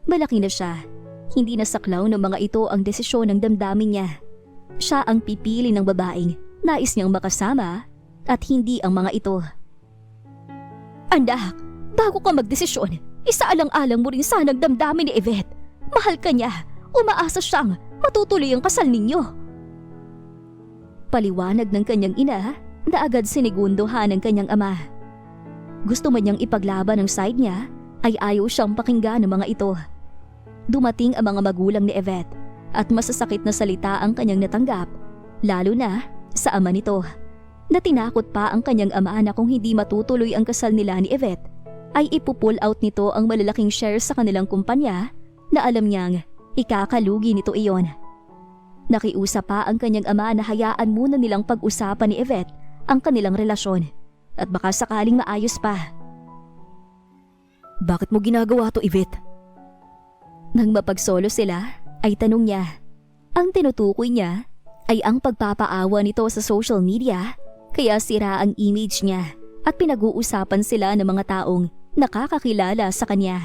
Malaki na siya. Hindi na saklaw ng mga ito ang desisyon ng damdamin niya. Siya ang pipili ng babaeng nais niyang makasama at hindi ang mga ito. Anak, bago ka magdesisyon, isaalang-alang mo rin sanang damdamin ni Yvette. Mahal ka niya. Umaasa siyang matutuloy ang kasal ninyo. Paliwanag ng kanyang ina na agad sinigundohan ng kanyang ama. Gusto man niyang ipaglaban ang side niya ay ayaw siyang pakinggan ng mga ito. Dumating ang mga magulang ni Yvette at masasakit na salita ang kanyang natanggap, lalo na sa ama nito. Natinakot pa ang kanyang ama na kung hindi matutuloy ang kasal nila ni Yvette ay ipupull out nito ang malalaking share sa kanilang kumpanya na alam niyang ikakalugi nito iyon. Nakiusap pa ang kanyang ama na hayaan muna nilang pag-usapan ni Yvette ang kanilang relasyon at baka sakaling maayos pa. Bakit mo ginagawa to, Yvette? Nang mapagsolo sila ay tanong niya. Ang tinutukoy niya ay ang pagpapaawa nito sa social media kaya sira ang image niya at pinag-uusapan sila ng mga taong nakakakilala sa kanya.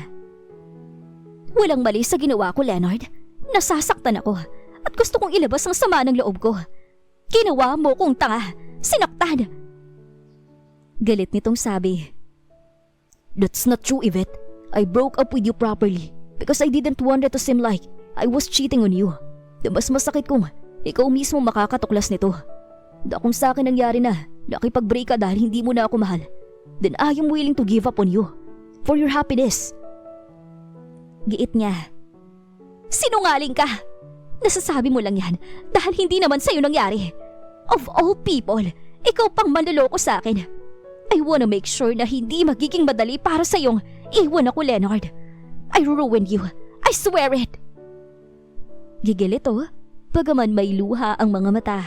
Walang mali sa ginawa ko, Leonard. Nasasaktan ako at gusto kong ilabas ang sama ng loob ko. Ginawa mo kong tanga, sinaktan. Galit nitong sabi. That's not true, Yvette. I broke up with you properly because I didn't want it to seem like I was cheating on you. Mas masakit kung ikaw mismo makakatuklas nito. Kung sa akin nangyari na nakipag-break ka dahil hindi mo na ako mahal, then I am willing to give up on you for your happiness. Giit niya. Sinungaling ka! Nasasabi mo lang yan dahil hindi naman sa'yo nangyari. Of all people, ikaw pang manloloko sa akin. I wanna make sure na hindi magiging madali para sa'yong iwan ako, Leonard. I ruined you. I swear it. Gigil ito, bagaman may luha ang mga mata.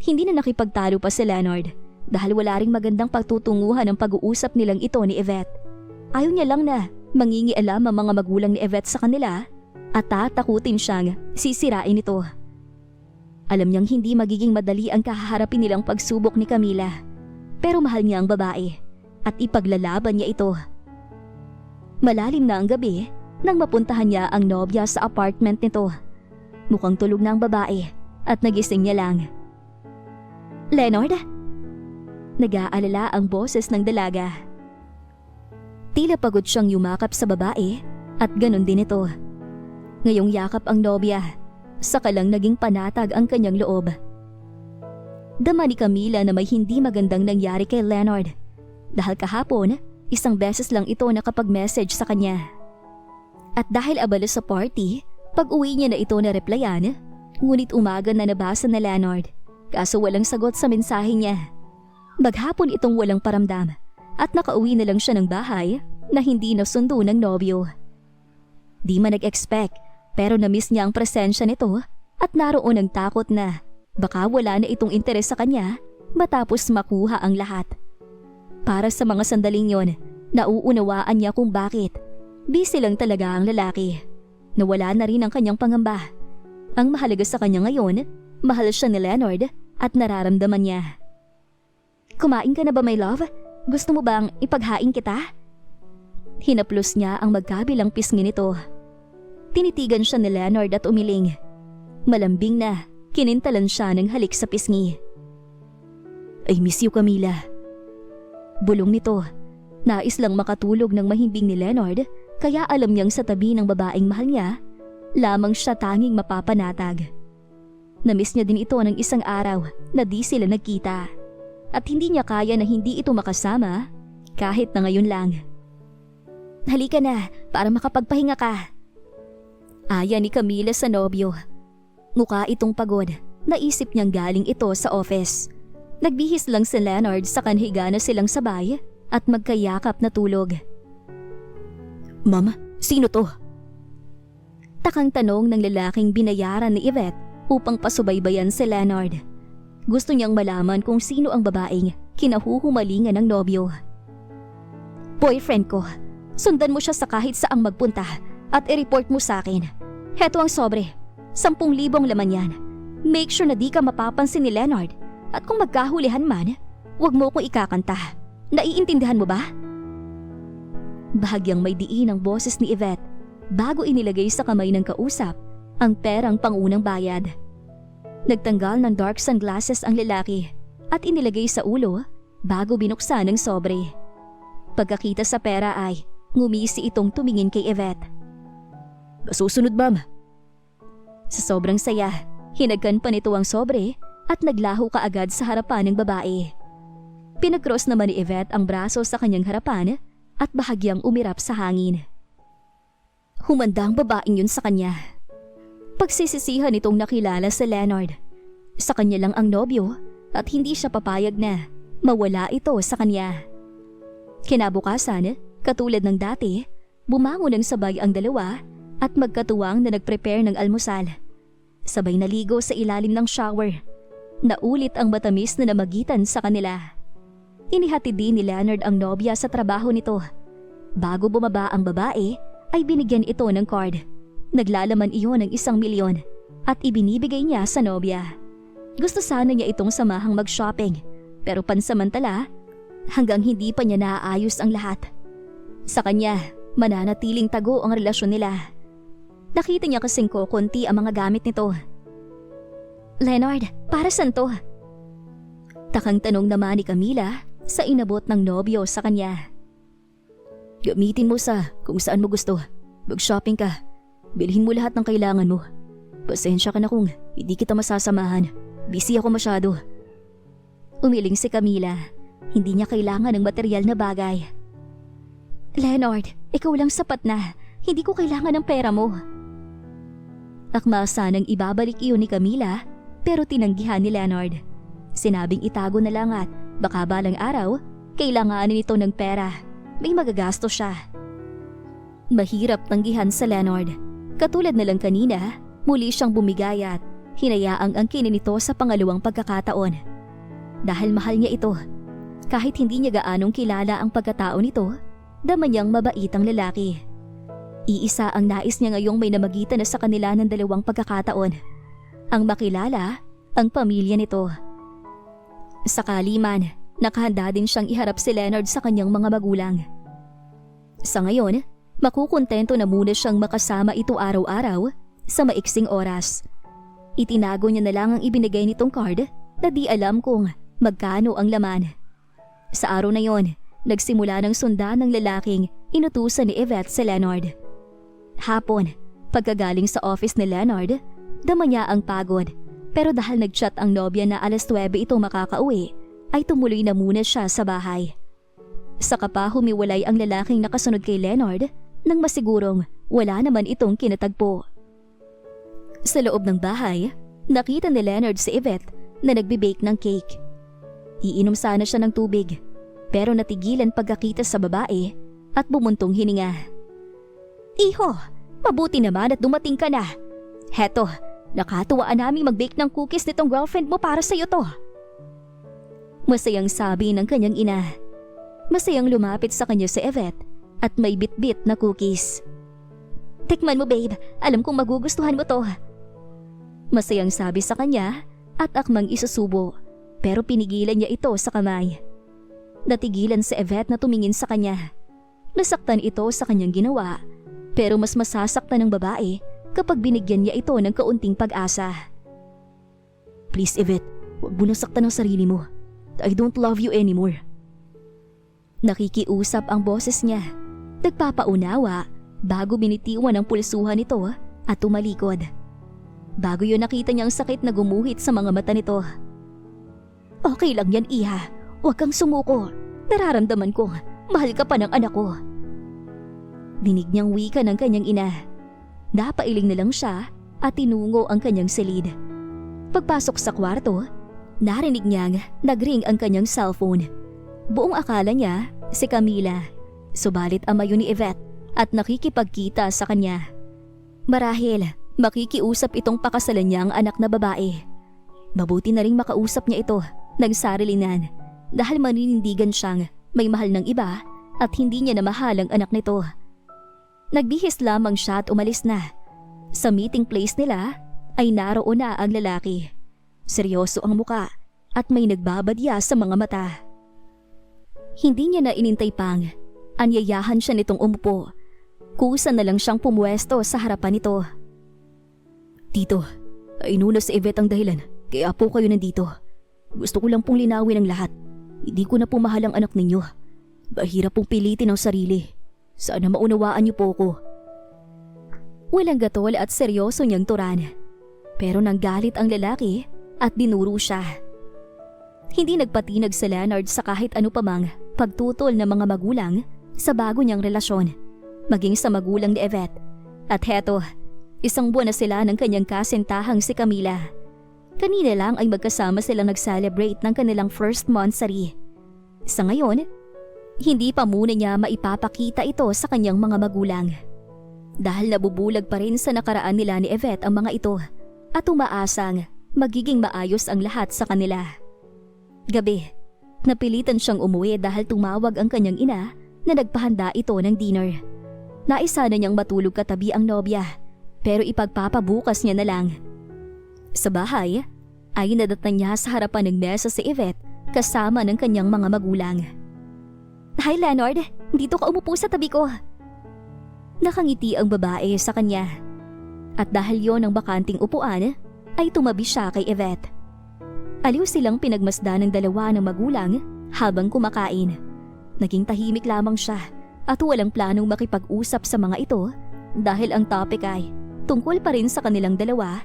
Hindi na nakipagtalo pa si Leonard dahil wala ring magandang pagtutunguhan ng pag-uusap nilang ito ni Yvette. Ayaw niya lang na mangingialam ang mga magulang ni Yvette sa kanila at tatakutin siyang sisirain ito. Alam niyang hindi magiging madali ang kahaharapin nilang pagsubok ni Camila, pero mahal niya ang babae at ipaglalaban niya ito. Malalim na ang gabi nang mapuntahan niya ang nobya sa apartment nito. Mukhang tulog na ang babae at nagising niya lang. Leonard? Nag-aalala ang boses ng dalaga. Tila pagod siyang yumakap sa babae at ganun din ito. Ngayong yakap ang nobya, saka lang naging panatag ang kanyang loob. Dama ni Camila na may hindi magandang nangyari kay Leonard dahil kahapon, isang beses lang ito nakapag-message sa kanya. At dahil abala sa party, pag-uwi niya na ito na replyan, ngunit umaga na nabasa na Leonard kaso walang sagot sa mensahe niya. Maghapon itong walang paramdam at nakauwi na lang siya ng bahay na hindi nasundo ng nobyo. Di man nag-expect pero na-miss niya ang presensya nito at naroon ang takot na baka wala na itong interes sa kanya matapos makuha ang lahat. Para sa mga sandaling yon, nauunawaan niya kung bakit. Busy lang talaga ang lalaki. Nawala na rin ang kanyang pangamba. Ang mahalaga sa kanya ngayon, mahal siya ni Leonard at nararamdaman niya. Kumain ka na ba, my love? Gusto mo bang ipaghain kita? Hinaplos niya ang magkabilang pisngi nito. Tinitigan siya ni Leonard at umiling. Malambing na, kinintalan siya ng halik sa pisngi. I miss you, Camila. Bulong nito. Nais lang makatulog ng mahimbing ni Leonard, kaya alam niyang sa tabi ng babaeng mahal niya, lamang siya tanging mapapanatag. Namiss niya din ito ng isang araw na di sila nagkita. At hindi niya kaya na hindi ito makasama kahit na ngayon lang. Halika na para makapagpahinga ka. Aya ni Camila sa nobyo. Mukha itong pagod. Naisip niyang galing ito sa office. Nagbihis lang si Leonard sa kanhiga na silang sabay at magkayakap na tulog. Mama, sino to? Takang tanong ng lalaking binayaran ni Yvette upang pasubaybayan si Leonard. Gusto niyang malaman kung sino ang babaeng kinahuhumalingan ng nobyo. Boyfriend ko. Sundan mo siya sa kahit saang magpunta at i-report mo sa akin. Heto ang sobre. 10,000 laman yan. Make sure na di ka mapapansin ni Leonard. At kung magkahulihan man, huwag mo kong ikakanta. Naiintindihan mo ba? Bahagyang may diin ang boses ni Yvette bago inilagay sa kamay ng kausap ang perang pangunang bayad. Nagtanggal ng dark sunglasses ang lalaki at inilagay sa ulo bago binuksan ang sobre. Pagkakita sa pera ay ngumisi itong tumingin kay Yvette. Susunod, ma'am. Sa sobrang saya, hinagkan pa nito ang sobre at naglaho kaagad sa harapan ng babae. Pinag-cross naman ni Yvette ang braso sa kanyang harapan at bahagyang umirap sa hangin. Humanda ang babaeng yun sa kanya. Pagsisisihan itong nakilala si Leonard. Sa kanya lang ang nobyo at hindi siya papayag na mawala ito sa kanya. Kinabukasan, katulad ng dati, bumangon ng sabay ang dalawa at magkatuwang na nagprepare ng almusal. Sabay naligo sa ilalim ng shower. Naulit ang matamis na namagitan sa kanila. Inihatid din ni Leonard ang nobya sa trabaho nito. Bago bumaba ang babae, ay binigyan ito ng card. Naglalaman iyon ng 1,000,000 at ibinibigay niya sa nobya. Gusto sana niya itong samahang mag-shopping, pero pansamantala, hanggang hindi pa niya naaayos ang lahat. Sa kanya, mananatiling tago ang relasyon nila. Nakita niya kasing kokonti ang mga gamit nito. Leonard, para saan to? Takang tanong naman ni Camila sa inabot ng nobyo sa kanya. Gamitin mo sa kung saan mo gusto. Mag-shopping ka. Bilhin mo lahat ng kailangan mo. Pasensya ka na kung hindi kita masasamahan. Busy ako masyado. Umiling si Camila. Hindi niya kailangan ng material na bagay. Leonard, ikaw lang sapat na. Hindi ko kailangan ng pera mo. Akma sanang ibabalik iyon ni Camila pero tinanggihan ni Leonard. Sinabing itago na lang at baka balang araw, kailanganin ito ng pera. May magagastos siya. Mahirap tanggihan sa Leonard. Katulad na lang kanina, muli siyang bumigay at hinayaang angkinin nito sa pangalawang pagkakataon. Dahil mahal niya ito. Kahit hindi niya gaanong kilala ang pagkatao nito, dama niyang mabait ang lalaki. Iisa ang nais niya ngayong may namagitan na sa kanila ng dalawang pagkakataon. Ang makilala, ang pamilya nito. Sakali man, nakahanda din siyang iharap si Leonard sa kanyang mga magulang. Sa ngayon, makukontento na muna siyang makasama ito araw-araw sa maiksing oras. Itinago niya na lang ang ibinigay nitong card na di alam kung magkano ang laman. Sa araw na yon, nagsimula ng sundan ng lalaking inutusan ni Yvette si Leonard. Hapon, pagkagaling sa office ni Leonard, dama niya ang pagod. Pero dahil nagchat ang nobya na 9:00 ito makakauwi, ay tumuloy na muna siya sa bahay. Saka pa humiwalay ang lalaking nakasunod kay Leonard nang masigurong wala naman itong kinatagpo. Sa loob ng bahay, nakita ni Leonard si Yvette na nagbe-bake ng cake. Iinom sana siya ng tubig, pero natigilan pagkakita sa babae at bumuntong hininga. Iho, mabuti naman at dumating ka na. Heto, nakatuwaan naming mag-bake ng cookies nitong girlfriend mo para sa'yo to. Masayang sabi ng kanyang ina. Masayang lumapit sa kanya si Yvette at may bit-bit na cookies. Tikman mo babe, alam kong magugustuhan mo to. Masayang sabi sa kanya at akmang isusubo, pero pinigilan niya ito sa kamay. Natigilan si Yvette na tumingin sa kanya. Nasaktan ito sa kanyang ginawa, pero mas masasaktan ng babae kapag binigyan niya ito ng kaunting pag-asa. Please Yvette, huwag mo nasaktan ang sarili mo. I don't love you anymore. Nakikiusap ang boses niya. Nagpapaunawa bago binitiwan ang pulsuhan nito at tumalikod. Bago yun nakita niya ang sakit na gumuhit sa mga mata nito. Okay lang yan, Iha. Huwag kang sumuko. Nararamdaman ko, mahal ka pa ng anak ko. Dinig niyang wika ng kanyang ina. Napailing na lang siya at tinungo ang kanyang silid. Pagpasok sa kwarto, narinig niyang nagring ang kanyang cellphone. Buong akala niya si Camila. Subalit ama yun ni Yvette at nakikipagkita sa kanya. Marahil makikiusap itong pakasalan niya ang anak na babae. Mabuti na ring makausap niya ito ng sarilinan dahil maninindigan siyang may mahal ng iba at hindi niya na mahal ang anak nito. Nagbihis lamang siya at umalis na. Sa meeting place nila ay naroon na ang lalaki. Seryoso ang muka at may nagbabadya sa mga mata. Hindi niya na inintay pang anyayahan siya nitong umupo. Kusa na lang siyang pumuwesto sa harapan nito. Tito, inuna si Yvette ang dahilan kaya po kayo nandito. Gusto ko lang pong linawin ang lahat. Hindi ko na po mahal ang anak ninyo. Mahirap pong pilitin ang sarili. Sana maunawaan niyo po ko. Walang gatol at seryoso niyang turan. Pero nanggalit ang lalaki at dinuro siya. Hindi nagpatinag si Leonard sa kahit ano pamang pagtutol ng mga magulang sa bago niyang relasyon, maging sa magulang ni Yvette. At heto, 1 buwan na sila ng kanyang kasintahang si Camila. Kanina lang ay magkasama silang nag-celebrate ng kanilang first monthsary. Sa ngayon, hindi pa muna niya maipapakita ito sa kanyang mga magulang. Dahil nabubulag pa rin sa nakaraan nila ni Yvette ang mga ito at umaasang magiging maayos ang lahat sa kanila. Gabi, napilitan siyang umuwi dahil tumawag ang kanyang ina na nagpahanda ito ng dinner. Naisa na niyang matulog katabi ang nobya pero ipagpapabukas niya na lang. Sa bahay, ay nadatnan niya sa harapan ng mesa si Yvette kasama ng kanyang mga magulang. Hi Leonard, dito ka umupo sa tabi ko. Nakangiti ang babae sa kanya. At dahil yon ang bakanting upuan, ay tumabi siya kay Yvette. Aliw silang pinagmasdan ng dalawa ng magulang habang kumakain. Naging tahimik lamang siya at walang planong makipag-usap sa mga ito dahil ang topic ay tungkol pa rin sa kanilang dalawa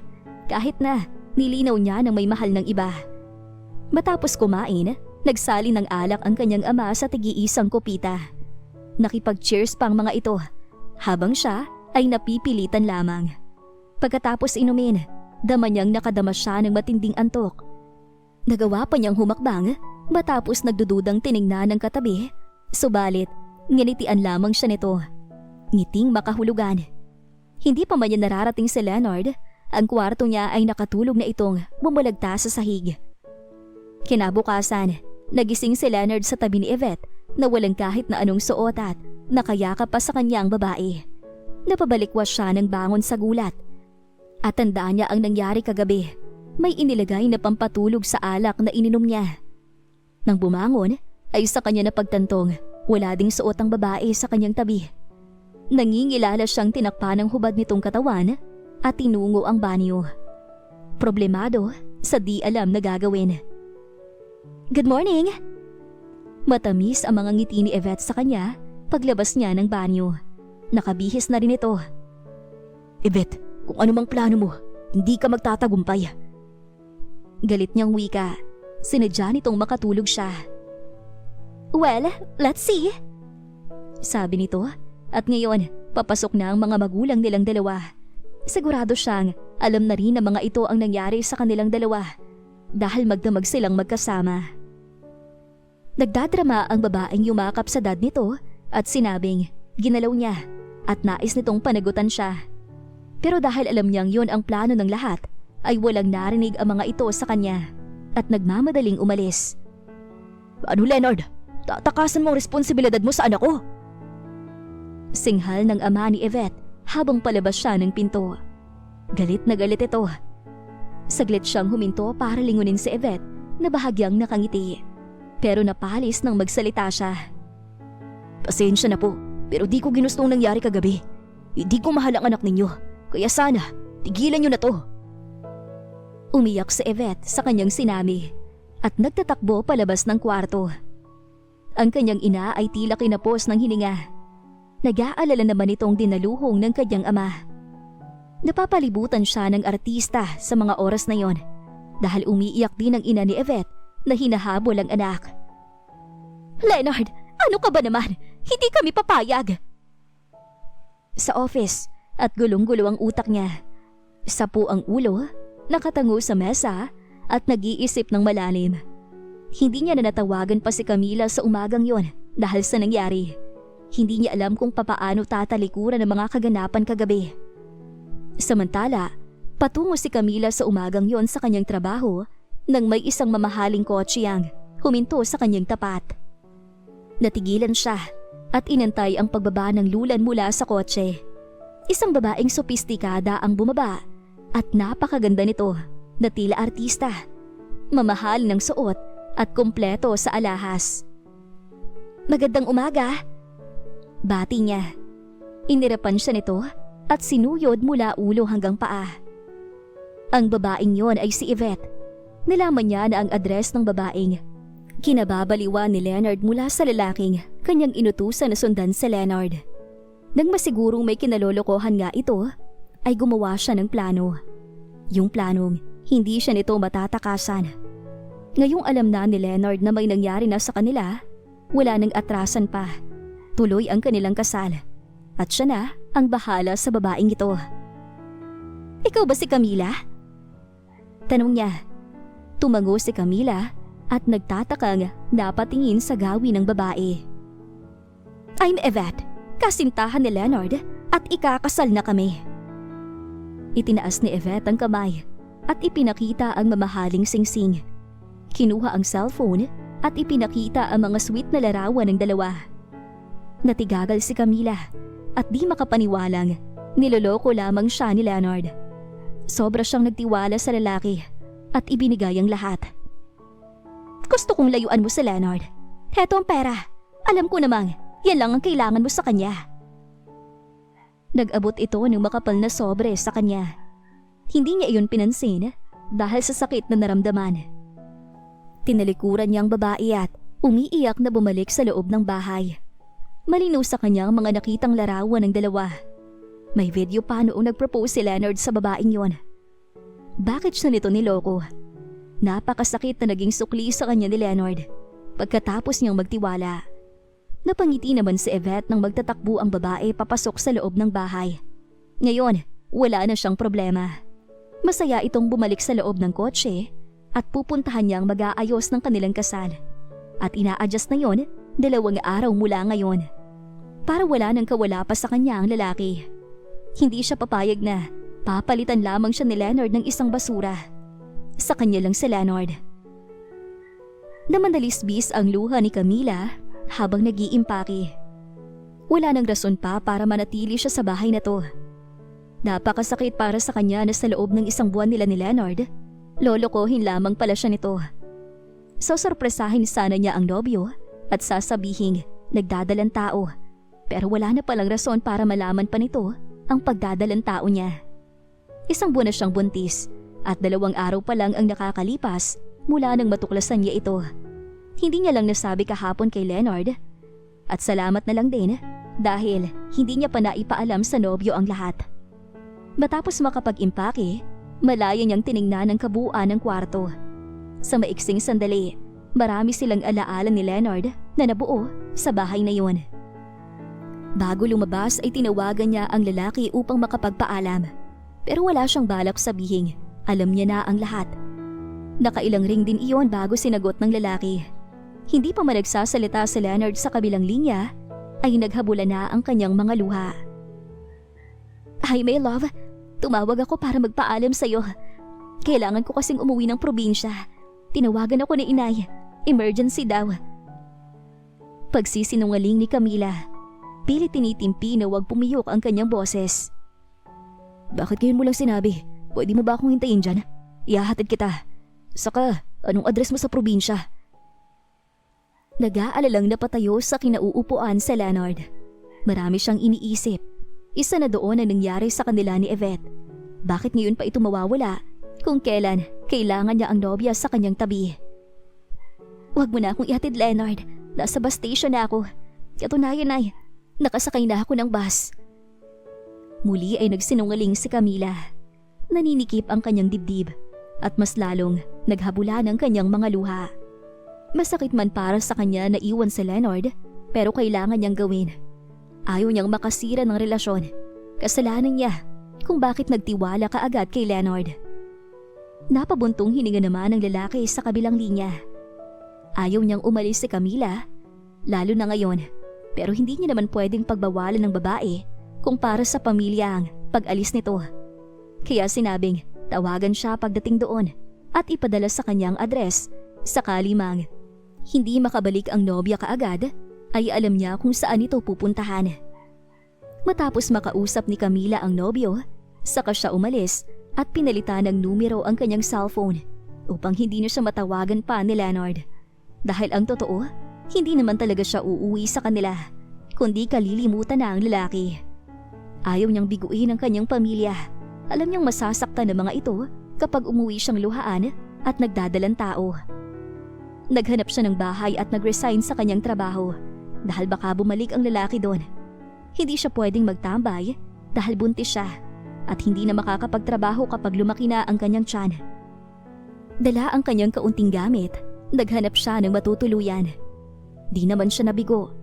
kahit na nilinaw niya ng may mahal ng iba. Matapos kumain, nagsali ng alak ang kanyang ama sa tig-iisang kopita. Nakipag-cheers pa ang mga ito habang siya ay napipilitan lamang. Pagkatapos inumin, dama niyang nakadama siya ng matinding antok. Nagawa pa niyang humakbang matapos nagdududang tiningnan ng katabi, subalit nginitian lamang siya nito. Ngiting makahulugan. Hindi pa man niya nararating si Leonard, ang kwarto niya ay nakatulog na itong bumulagta sa sahig. Kinabukasan, nagising si Leonard sa tabi ni Yvette na walang kahit na anong suot at nakayakap pa sa kanya ang babae. Napabalikwas siya ng bangon sa gulat. At tandaan niya ang nangyari kagabi. May inilagay na pampatulog sa alak na ininom niya. Nang bumangon, ay sa kanya napagtantong wala ding suot ang babae sa kanyang tabi. Nangingilala siyang tinakpa ng hubad nitong katawan at tinungo ang banyo. Problemado sa di alam na gagawin. Good morning! Matamis ang mga ngiti ni Yvette sa kanya paglabas niya ng banyo. Nakabihis na rin ito. Yvette, kung ano mang plano mo, hindi ka magtatagumpay. Galit niyang wika. Sinadya nitong makatulog siya. Well, let's see. Sabi nito at ngayon papasok na ang mga magulang nilang dalawa. Sigurado siyang alam na rin na mga ito ang nangyari sa kanilang dalawa dahil magdamag silang magkasama. Nagdadrama ang babaeng yumakap sa dad nito at sinabing ginalaw niya at nais nitong panagutan siya. Pero dahil alam niyang yun ang plano ng lahat, ay walang narinig ang mga ito sa kanya at nagmamadaling umalis. Ano Leonard? Tatakasan mo ang responsibilidad mo sa anak ko? Singhal ng ama ni Yvette habang palabas siya ng pinto. Galit na galit ito. Saglit siyang huminto para lingunin si Yvette na bahagyang nakangiti. Pero napalis nang magsalita siya. Pasensya na po, pero di ko ginustong nangyari kagabi. Hindi ko mahal ang anak ninyo, kaya sana tigilan niyo na to. Umiyak si Yvette sa kanyang sinami at nagtatakbo palabas ng kwarto. Ang kanyang ina ay tila kinapos ng hininga. Nag-aalala naman itong dinaluhong ng kanyang ama. Napapalibutan siya ng artista sa mga oras na yon dahil umiiyak din ang ina ni Yvette na hinahabol ang anak. Leonard, ano ka ba naman? Hindi kami papayag! Sa office at gulong-gulo ang utak niya. Sapo ang ulo, nakatango sa mesa at nag-iisip ng malalim. Hindi niya na natawagan pa si Camila sa umagang yon dahil sa nangyari. Hindi niya alam kung papaano tatalikuran ang mga kaganapan kagabi. Samantala, patungo si Camila sa umagang yon sa kanyang trabaho nang may isang mamahaling kotse ang huminto sa kanyang tapat. Natigilan siya at inantay ang pagbaba ng lulan mula sa kotse. Isang babaeng sopistikada ang bumaba at napakaganda nito na tila artista. Mamahal ng suot at kumpleto sa alahas. Magandang umaga! Bati niya. Inirapan siya nito at sinuyod mula ulo hanggang paa. Ang babaeng yon ay si Yvette. Nalaman niya na ang address ng babaeng kinababaliwan ni Leonard mula sa lalaking kanyang inutusan na sundan si Leonard. Nang masigurong may kinalolokohan nga ito, ay gumawa siya ng plano. Yung planong hindi siya nito matatakasan. Ngayong alam na ni Leonard na may nangyari na sa kanila, wala nang atrasan pa. Tuloy ang kanilang kasal. At siya na ang bahala sa babaeng ito. Ikaw ba si Camila? Tanong niya. Tumango si Camila at nagtatakang napatingin sa gawi ng babae. I'm Yvette, kasintahan ni Leonard at ikakasal na kami. Itinaas ni Yvette ang kamay at ipinakita ang mamahaling singsing. Kinuha ang cellphone at ipinakita ang mga sweet na larawan ng dalawa. Natigagal si Camila at di makapaniwalang niloloko lamang siya ni Leonard. Sobra siyang nagtiwala sa lalaki at ibinigay ang lahat. Gusto kong layuan mo si Leonard. Heto ang pera. Alam ko namang yan lang ang kailangan mo sa kanya. Nag-abot ito ng makapal na sobre sa kanya. Hindi niya iyon pinansin dahil sa sakit na naramdaman. Tinalikuran niya ang babae at umiiyak na bumalik sa loob ng bahay. Malinaw sa kanya ang mga nakitang larawan ng dalawa. May video pa noong nag-propose si Leonard sa babaeng yon. Bakit siya nito niloko? Napakasakit na naging sukli sa kanya ni Leonard pagkatapos niyang magtiwala. Napangiti naman si Yvette nang magtatakbo ang babae papasok sa loob ng bahay. Ngayon, wala na siyang problema. Masaya itong bumalik sa loob ng kotse at pupuntahan niyang mag-aayos ng kanilang kasal. At ina-adjust na yon 2 araw mula ngayon. Para wala nang kawala pa sa kanya ang lalaki. Hindi siya papayag na papalitan lamang siya ni Leonard ng isang basura. Sa kanya lang si Leonard. Namandalisbis ang luha ni Camila habang nag-iimpake. Wala nang rason pa para manatili siya sa bahay na to. Napakasakit para sa kanya na sa loob ng 1 buwan nila ni Leonard, lolokohin lamang pala siya nito. Sosorpresahin sana niya ang nobyo at sasabihin nagdadalang tao, pero wala na palang rason para malaman pa nito ang pagdadalang tao niya. 1 buwan na siyang buntis at 2 araw pa lang ang nakakalipas mula nang matuklasan niya ito. Hindi niya lang nasabi kahapon kay Leonard at salamat na lang din dahil hindi niya pa naipaalam sa nobyo ang lahat. Matapos makapag-impake, malaya niyang tiningnan ang kabuuan ng kwarto. Sa maiksing sandali, marami silang alaala ni Leonard na nabuo sa bahay na yun. Bago lumabas ay tinawagan niya ang lalaki upang makapagpaalam. Pero wala siyang balak sabihin, alam niya na ang lahat. Nakailang ring din iyon bago sinagot ng lalaki. Hindi pa man nagsasalita si Leonard sa kabilang linya, ay naghabula na ang kanyang mga luha. Hi, my love. Tumawag ako para magpaalam sa'yo. Kailangan ko kasing umuwi ng probinsya. Tinawagan ako ni inay. Emergency daw. Pagsisinungaling ni Camila. Pilit tinitimpi na huwag pumiyok ang kanyang boses. Bakit ngayon mo lang sinabi? Pwede mo ba akong hintayin dyan? Ihahatid kita. Saka, anong address mo sa probinsya? Nag-aalalang napatayo sa kinauupuan si Leonard. Marami siyang iniisip. Isa na doon ang nangyari sa kanila ni Yvette. Bakit ngayon pa ito mawawala kung kailan kailangan niya ang nobya sa kanyang tabi? Huwag mo na akong ihatid, Leonard. Nasa bus station na ako. Katunayan ay, nakasakay na ako ng bus. Muli ay nagsinungaling si Camila. Naninikip ang kanyang dibdib at mas lalong naghabula ng kanyang mga luha. Masakit man para sa kanya na iwan si Leonard, pero kailangan niyang gawin. Ayaw niyang makasira ng relasyon. Kasalanan niya kung bakit nagtiwala kaagad kay Leonard. Napabuntong hininga naman ng lalaki sa kabilang linya. Ayaw niyang umalis si Camila, lalo na ngayon, pero hindi niya naman pwedeng pagbawalan ng babae kung para sa pamilya ang pag-alis nito. Kaya sinabing tawagan siya pagdating doon at ipadala sa kanyang address sakali mang hindi makabalik ang nobya kaagad ay alam niya kung saan ito pupuntahan. Matapos makausap ni Camila ang nobyo, saka siya umalis at pinalitan ng numero ang kanyang cellphone upang hindi na siya matawagan pa ni Leonard. Dahil ang totoo, hindi naman talaga siya uuwi sa kanila, kundi kalilimutan na ang lalaki. Ayaw niyang biguin ang kanyang pamilya. Alam niyang masasaktan ng mga ito kapag umuwi siyang luhaan at nagdadalang tao. Naghanap siya ng bahay at nag-resign sa kanyang trabaho dahil baka bumalik ang lalaki doon. Hindi siya pwedeng magtambay dahil buntis siya at hindi na makakapagtrabaho kapag lumaki na ang kanyang tiyan. Dala ang kanyang kaunting gamit, naghanap siya ng matutuluyan. Di naman siya nabigo.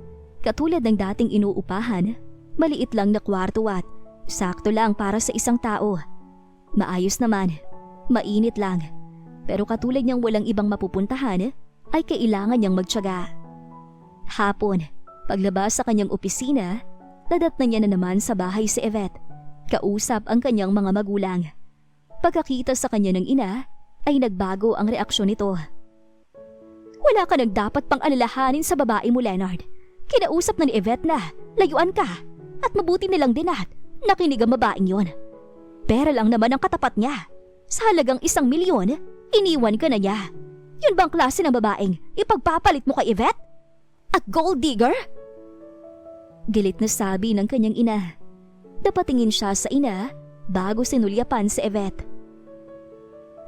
Katulad ng dating inuupahan, maliit lang na kwarto at sakto lang para sa isang tao. Maayos naman, mainit lang. Pero katulad niyang walang ibang mapupuntahan, ay kailangan niyang magtiyaga. Hapon, paglabas sa kanyang opisina, nadatnan niya na naman sa bahay si Yvette. Kausap ang kanyang mga magulang. Pagkakita sa kanya ng ina, ay nagbago ang reaksyon nito. Wala ka nang dapat pang alalahanin sa babae mo, Leonard. Kinausap na ni Yvette na, layuan ka. At mabuti nilang din at nakinig ang babaeng yon. Pera lang naman ang katapat niya. Sa halagang 1 milyon, iniwan ka na niya. Yun bang klase ng babaeng ipagpapalit mo kay Yvette? A gold digger? Gilit na sabi ng kanyang ina. Napatingin siya sa ina bago sinulyapan si Yvette.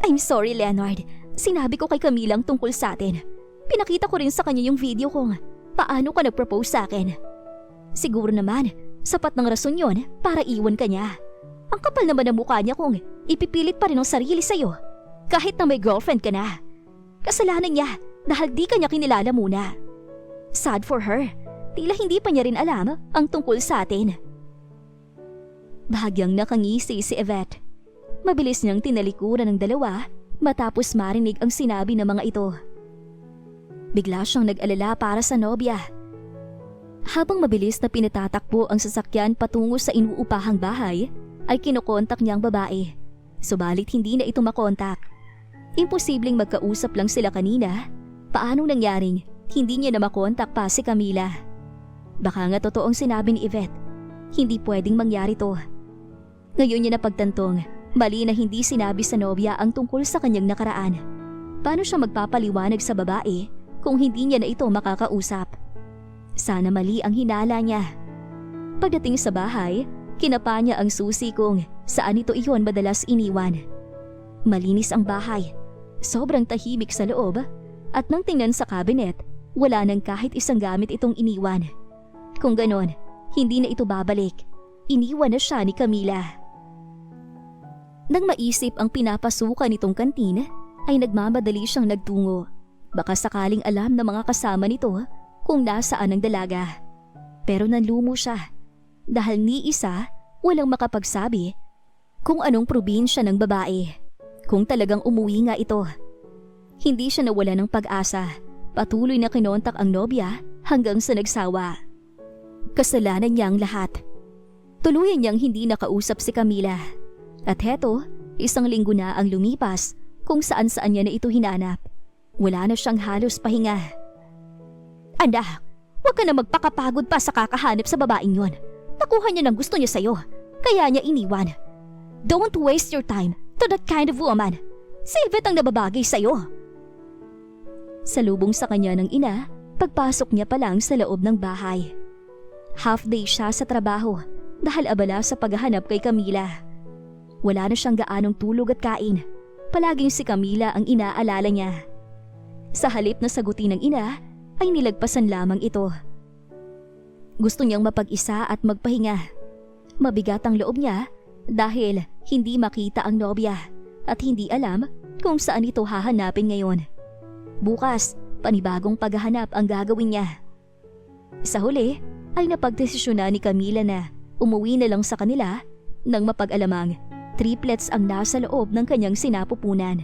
I'm sorry, Leonard. Sinabi ko kay Camilang tungkol sa atin. Pinakita ko rin sa kanya yung video kung paano ka nag-propose sa akin. Siguro naman, sapat ng rason yon para iwan ka niya. Ang kapal naman ng mukha niya kung ipipilit pa rin ang sarili sa'yo. Kahit na may girlfriend ka na. Kasalanan niya dahil di ka niya kinilala muna. Sad for her. Tila hindi pa niya rin alam ang tungkol sa atin. Bahagyang nakangisi si Yvette. Mabilis niyang tinalikuran ng dalawa matapos marinig ang sinabi ng mga ito. Bigla siyang nag-alala para sa nobya. Habang mabilis na pinatatakbo ang sasakyan patungo sa inuupahang bahay, ay kinokontak niya ang babae. Subalit hindi na ito makontak. Imposibleng magkausap lang sila kanina. Paanong nangyaring hindi niya na makontak pa si Camila? Baka nga totoong sinabi ni Yvette. Hindi pwedeng mangyari to. Ngayon niya napagtantong, mali na hindi sinabi sa nobya ang tungkol sa kanyang nakaraan. Paano siya magpapaliwanag sa babae kung hindi niya na ito makakausap? Sana mali ang hinala niya. Pagdating sa bahay, kinapa niya ang susi kung saan ito iyon madalas iniwan. Malinis ang bahay. Sobrang tahimik sa loob at nang tingnan sa cabinet, wala nang kahit isang gamit itong iniwan. Kung ganon, hindi na ito babalik. Iniwan na siya ni Camila. Nang maisip ang pinapasukan nitong kantin, ay nagmamadali siyang nagtungo. Baka sakaling alam ng mga kasama nito kung nasaan ang dalaga. Pero nanlumo siya dahil ni isa walang makapagsabi kung anong probinsya ng babae. Kung talagang umuwi nga ito. Hindi siya nawala ng pag-asa. Patuloy na kinontak ang nobya hanggang sa nagsawa. Kasalanan niya ang lahat. Tuluyan niyang hindi nakausap si Camila. At heto, 1 linggo na ang lumipas kung saan-saan niya na ito hinanap. Wala na siyang halos pahinga. Anak, huwag ka na magpakapagod pa sa kakahanap sa babaeng yon. Nakuha niya ng gusto niya sa'yo, kaya niya iniwan. Don't waste your time to that kind of woman. Si Yvette ang nababagay sa'yo. Salubong sa kanya ng ina, pagpasok niya pa lang sa loob ng bahay. Half day siya sa trabaho dahil abala sa paghahanap kay Camila. Wala na siyang gaanong tulog at kain. Palaging si Camila ang inaalala niya. Sa halip na sagutin ng ina, ay nilagpasan lamang ito. Gusto niyang mapag-isa at magpahinga. Mabigat ang loob niya dahil hindi makita ang nobya at hindi alam kung saan ito hahanapin ngayon. Bukas, panibagong paghahanap ang gagawin niya. Sa huli ay napagdesisyonan ni Camila na umuwi na lang sa kanila nang mapag-alamang triplets ang nasa loob ng kanyang sinapupunan.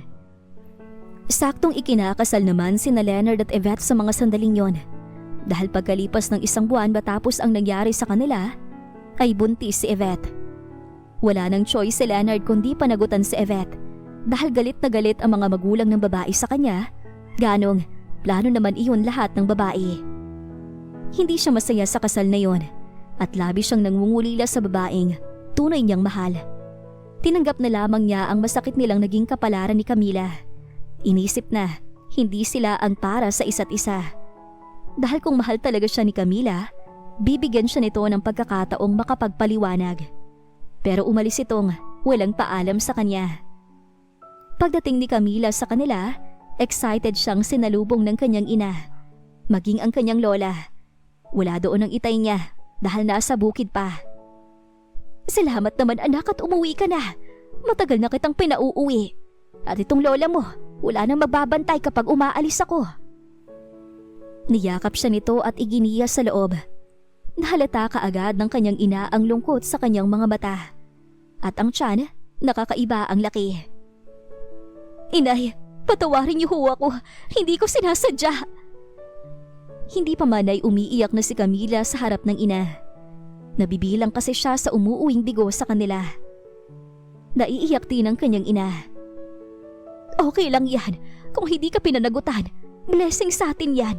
Saktong ikinakasal naman sina Leonard at Yvette sa mga sandaling yon. Dahil pagkalipas ng 1 buwan matapos ang nangyari sa kanila, ay buntis si Yvette. Wala nang choice si Leonard kundi panagutan si Yvette dahil galit na galit ang mga magulang ng babae sa kanya, ganong plano naman iyon lahat ng babae. Hindi siya masaya sa kasal na yon at labis siyang nangungulila sa babaeng tunay niyang mahal. Tinanggap na lamang niya ang masakit nilang naging kapalaran ni Camila. Inisip na hindi sila ang para sa isa't isa. Dahil kung mahal talaga siya ni Camila, bibigyan siya nito ng pagkakataong makapagpaliwanag. Pero umalis itong walang paalam sa kanya. Pagdating ni Camila sa kanila, excited siyang sinalubong ng kanyang ina, maging ang kanyang lola. Wala doon ang itay niya dahil nasa bukid pa. Salamat naman anak at umuwi ka na. Matagal na kitang pinauuwi. At itong lola mo, wala nang magbabantay kapag umaalis ako. Niyakap siya nito at iginiya sa loob. Nahalata kaagad ng kanyang ina ang lungkot sa kanyang mga mata. At ang tiyan, nakakaiba ang laki. Inay, patawarin niyo ho ako. Hindi ko sinasadya. Hindi pa man ay umiiyak na si Camila sa harap ng ina. Nabibilang kasi siya sa umuuwing bigo sa kanila. Naiiyak din ang kanyang ina. Okay lang yan. Kung hindi ka pinanagutan, blessing sa atin yan.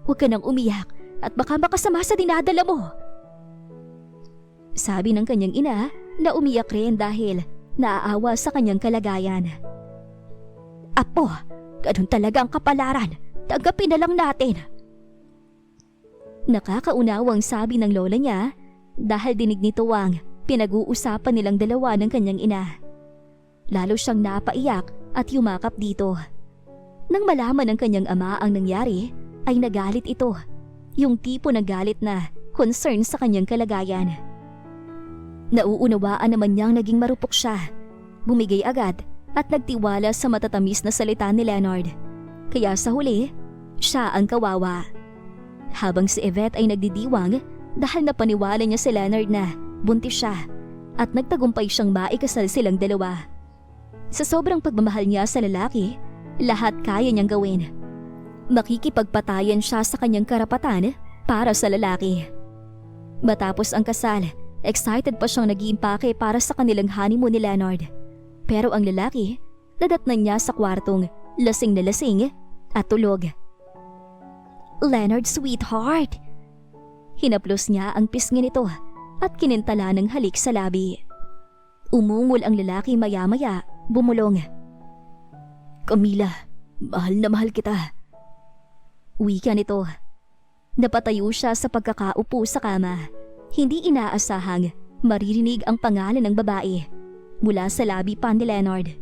Huwag ka nang umiyak at baka makasama sa dinadala mo. Sabi ng kanyang ina na umiyak rin dahil naaawa sa kanyang kalagayan. Apo, ganun talaga ang kapalaran. Tanggapin na lang natin. Nakakaunawang sabi ng lola niya dahil dinig nito ang pinag-uusapan nilang dalawa ng kanyang ina. Lalo siyang napaiyak at yumakap dito. Nang malaman ng kanyang ama ang nangyari, ay nagalit ito. Yung tipo ng galit na concern sa kanyang kalagayan. Nauunawaan naman niyang naging marupok siya. Bumigay agad at nagtiwala sa matatamis na salita ni Leonard. Kaya sa huli, siya ang kawawa. Habang si Yvette ay nagdidiwang dahil napaniwala niya si Leonard na buntis siya at nagtagumpay siyang maikasal silang dalawa. Sa sobrang pagmamahal niya sa lalaki, lahat kaya niyang gawin. Makikipagpatayan siya sa kanyang karapatan para sa lalaki. Matapos ang kasal, excited pa siyang nag-iimpake para sa kanilang honeymoon ni Leonard. Pero ang lalaki, nadatnan niya sa kwartong lasing na lasing at tulog. Leonard, sweetheart! Hinaplos niya ang pisngi nito at kinintala ng halik sa labi. Umungol ang lalaki maya-maya, bumulong. Camila, mahal na mahal kita. Wika nito. Napatayo siya sa pagkakaupo sa kama. Hindi inaasahang maririnig ang pangalan ng babae mula sa labi pa ni Leonard.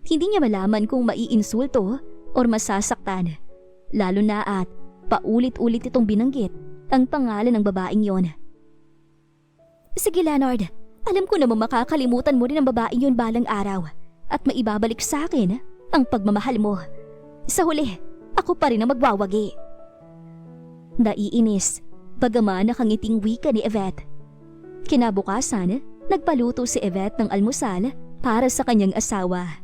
Hindi niya malaman kung maiinsulto o masasaktan, lalo na at paulit-ulit itong binanggit ang pangalan ng babaeng yon. Sige Leonard, alam ko namang makakalimutan mo rin ang babaeng yon balang araw at maibabalik sa akin ang pagmamahal mo. Sa huli, ako pa rin ang magwawagi. Naiinis, bagaman nakangiting wika ni Yvette. Kinabukasan, nagpaluto si Yvette ng almusal para sa kanyang asawa.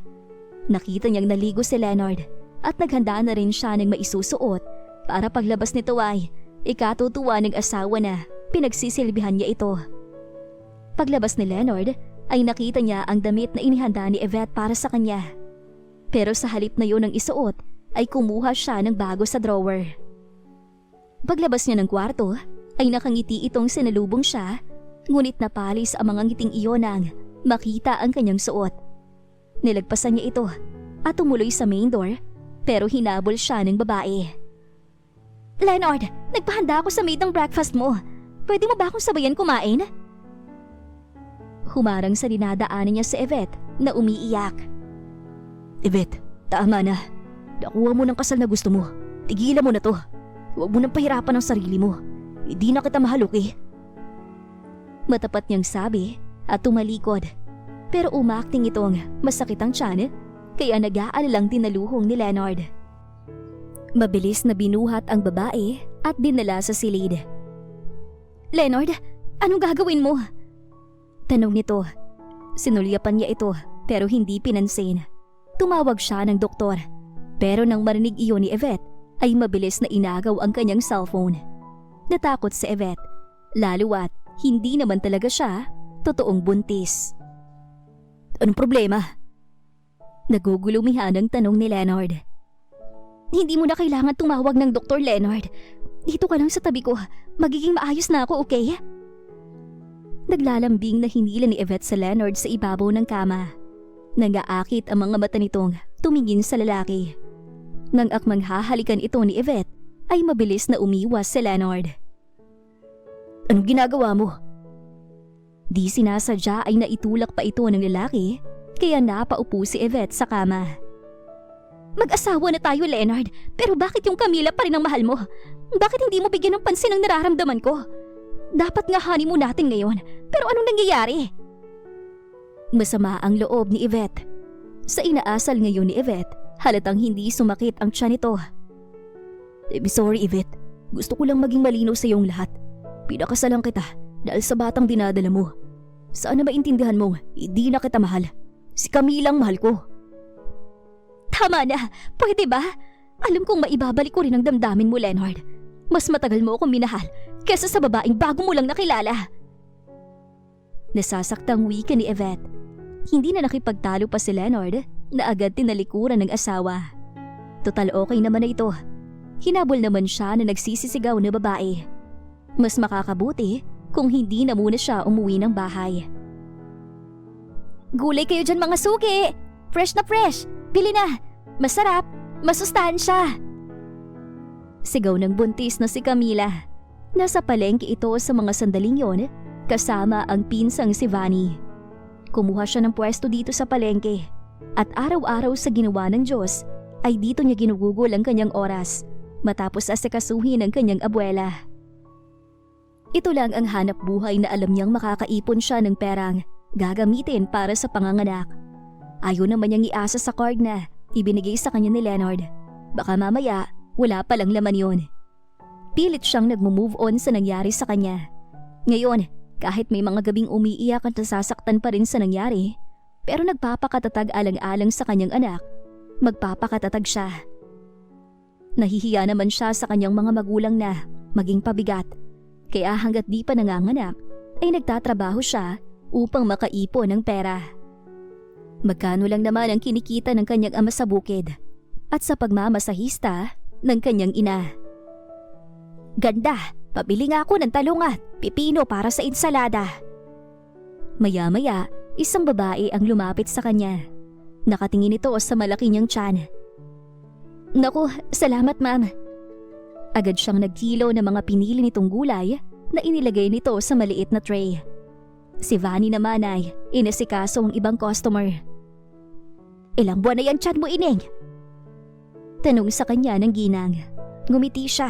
Nakita niyang naligo si Leonard at naghanda na rin siya ng maisusuot para paglabas nito ay ikatutuwa ng asawa na pinagsisilbihan niya ito. Paglabas ni Leonard ay nakita niya ang damit na inihanda ni Yvette para sa kanya. Pero sa halip na yun ng isuot ay kumuha siya ng bago sa drawer. Paglabas niya ng kwarto ay nakangiti itong sinalubong siya, ngunit napalis ang mga ngiting iyon nang makita ang kanyang suot. Nilagpasan niya ito at tumuloy sa main door pero hinabol siya ng babae. Leonard, nagpahanda ako sa maid ng breakfast mo. Pwede mo ba akong sabayan kumain? Humarang sa dinadaanan niya si Yvette na umiiyak. Yvette, tama na. Nakuha mo ng kasal na gusto mo. Tigilan mo na to. Huwag mo nang pahirapan ang sarili mo. Hindi na kita mahal, okay? Matapat niyang sabi at tumalikod. Pero umakting itong masakit ang tiyan, kaya nag-aalalang tinaluhong ni Leonard. Mabilis na binuhat ang babae at dinala sa silid. Leonard, anong gagawin mo? Tanong nito. Sinulyapan niya ito pero hindi pinansin. Tumawag siya ng doktor. Pero nang marinig iyon ni Yvette, ay mabilis na inagaw ang kanyang cellphone. Natakot si Yvette, lalo at hindi naman talaga siya totoong buntis. Anong problema? Nagugulumihan ang tanong ni Leonard. Hindi mo na kailangan tumawag ng Dr. Leonard. Dito ka lang sa tabi ko. Magiging maayos na ako, okay? Naglalambing na hinila ni Yvette sa Leonard sa ibabaw ng kama. Nag-aakit ang mga mata nitong tumingin sa lalaki. Nang akmang hahalikan ito ni Yvette, ay mabilis na umiwas si Leonard. Anong ginagawa mo? Di sinasadya ay naitulak pa ito ng lalaki, kaya napaupo si Yvette sa kama. Mag-asawa na tayo, Leonard, pero bakit yung Camila pa rin ang mahal mo? Bakit hindi mo bigyan ng pansin ang nararamdaman ko? Dapat nga honeymoon natin ngayon, pero anong nangyayari? Masama ang loob ni Yvette. Sa inaasal ngayon ni Yvette, halatang hindi sumakit ang tiyan nito. Sorry, Yvette. Gusto ko lang maging malinaw sa iyong lahat. Pinakasalan kita dahil sa batang dinadala mo. Sana maintindihan mong hindi na kita mahal. Si Camila ang mahal ko. Tama na, pwede ba? Alam kong maibabalik ko rin ang damdamin mo, Leonard. Mas matagal mo akong minahal kesa sa babaeng bago mo lang nakilala. Nasasaktang wika ni Yvette. Hindi na nakipagtalo pa si Leonard na agad tinalikuran ng asawa. Total okay naman na ito. Hinabol naman siya na nagsisisigaw na babae. Mas makakabuti kung hindi na muna siya umuwi ng bahay. Gulay kayo dyan mga suki! Fresh na fresh! Bili na! Masarap! Masustansya! Sigaw ng buntis na si Camila. Nasa palengke ito sa mga sandaling yon kasama ang pinsang si Vanny. Kumuha siya ng pwesto dito sa palengke at araw-araw sa ginawa ng Diyos ay dito niya ginugugol ang kanyang oras matapos asikasuhin ang kanyang abuela. Ito lang ang hanap buhay na alam niyang makakaipon siya ng perang gagamitin para sa panganganak. Ayaw naman niyang iasa sa card na ibinigay sa kanya ni Leonard. Baka mamaya wala palang laman yun. Pilit siyang nagmo-move on sa nangyari sa kanya. Ngayon, kahit may mga gabing umiiyak at nasasaktan pa rin sa nangyari, pero nagpapakatatag alang-alang sa kanyang anak, magpapakatatag siya. Nahihiya naman siya sa kanyang mga magulang na maging pabigat, kaya hanggat di pa nanganganak ay nagtatrabaho siya upang makaipon ng pera. Magkano lang naman ang kinikita ng kanyang ama sa bukid at sa pagmamasahista ng kanyang ina. Ganda! Pabili nga ako ng talong at pipino para sa ensalada. Maya-maya, isang babae ang lumapit sa kanya. Nakatingin ito sa malaki niyang tiyan. Naku, salamat ma'am. Agad siyang nagkilo ng mga pinili nitong gulay na inilagay nito sa maliit na tray. Si Vanny naman ay inasikaso ang ibang customer. Ilang buwan na yan tiyan mo, Ining? Tanong sa kanya ng ginang. Ngumiti siya.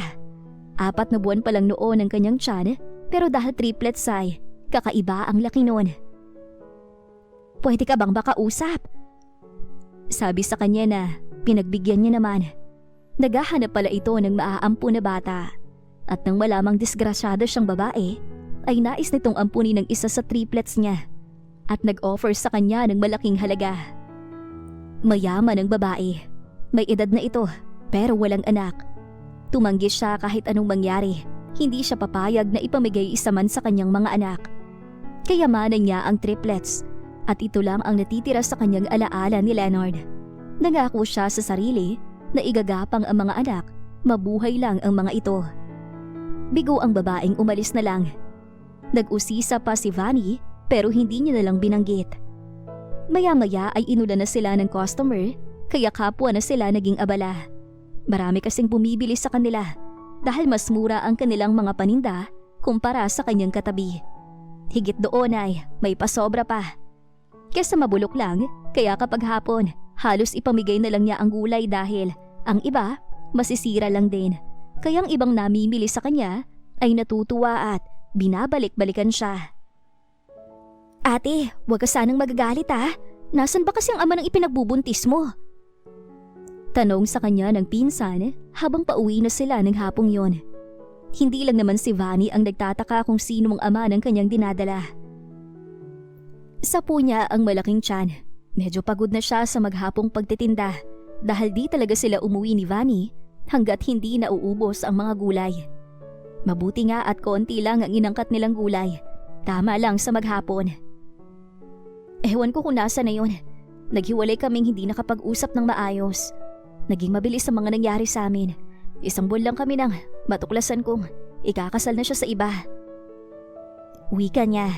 4 na buwan pa lang noon ang kanyang tiyan, pero dahil triplets ay kakaiba ang laki noon. Pwede ka bang makausap? Sabi sa kanya na pinagbigyan niya naman. Naghahanap pala ito ng maaampu na bata. At nang malamang disgrasyado siyang babae, ay nais nitong ampunin ng isa sa triplets niya at nag-offer sa kanya ng malaking halaga. Mayaman ang babae. May edad na ito pero walang anak. Tumanggi siya kahit anong mangyari. Hindi siya papayag na ipamigay isa man sa kanyang mga anak. Kayamanan niya ang triplets at ito lang ang natitira sa kanyang alaala ni Leonard. Nangako siya sa sarili na igagapang ang mga anak, mabuhay lang ang mga ito. Bigo ang babaeng umalis na lang. Nag-usisa pa si Vanny pero hindi niya na lang binanggit. Maya-maya ay inulan na sila ng customer kaya kapwa na sila naging abala. Marami kasing bumibili sa kanila dahil mas mura ang kanilang mga paninda kumpara sa kanyang katabi. Higit doon ay may pasobra pa. Kesa mabulok lang, kaya kapag hapon, halos ipamigay na lang niya ang gulay dahil ang iba masisira lang din. Kaya ang ibang namimili sa kanya ay natutuwa at binabalik-balikan siya. Ate, huwag ka sanang magagalit ah. Nasaan ba kasi ang ama ng ipinagbubuntis mo? Tanong sa kanya ng pinsan habang pauwi na sila ng hapong yon. Hindi lang naman si Vanny ang nagtataka kung sino ang ama ng kanyang dinadala. Sapo niya ang malaking tiyan. Medyo pagod na siya sa maghapong pagtitinda dahil di talaga sila umuwi ni Vanny hanggat hindi nauubos ang mga gulay. Mabuti nga at konti lang ang inangkat nilang gulay. Tama lang sa maghapon. Ewan ko kung nasa na yun. Naghiwalay kaming hindi nakapag-usap ng maayos. Naging mabilis ang mga nangyari sa amin. 1 buwan lang kami nang matuklasan kong ikakasal na siya sa iba. Wika niya.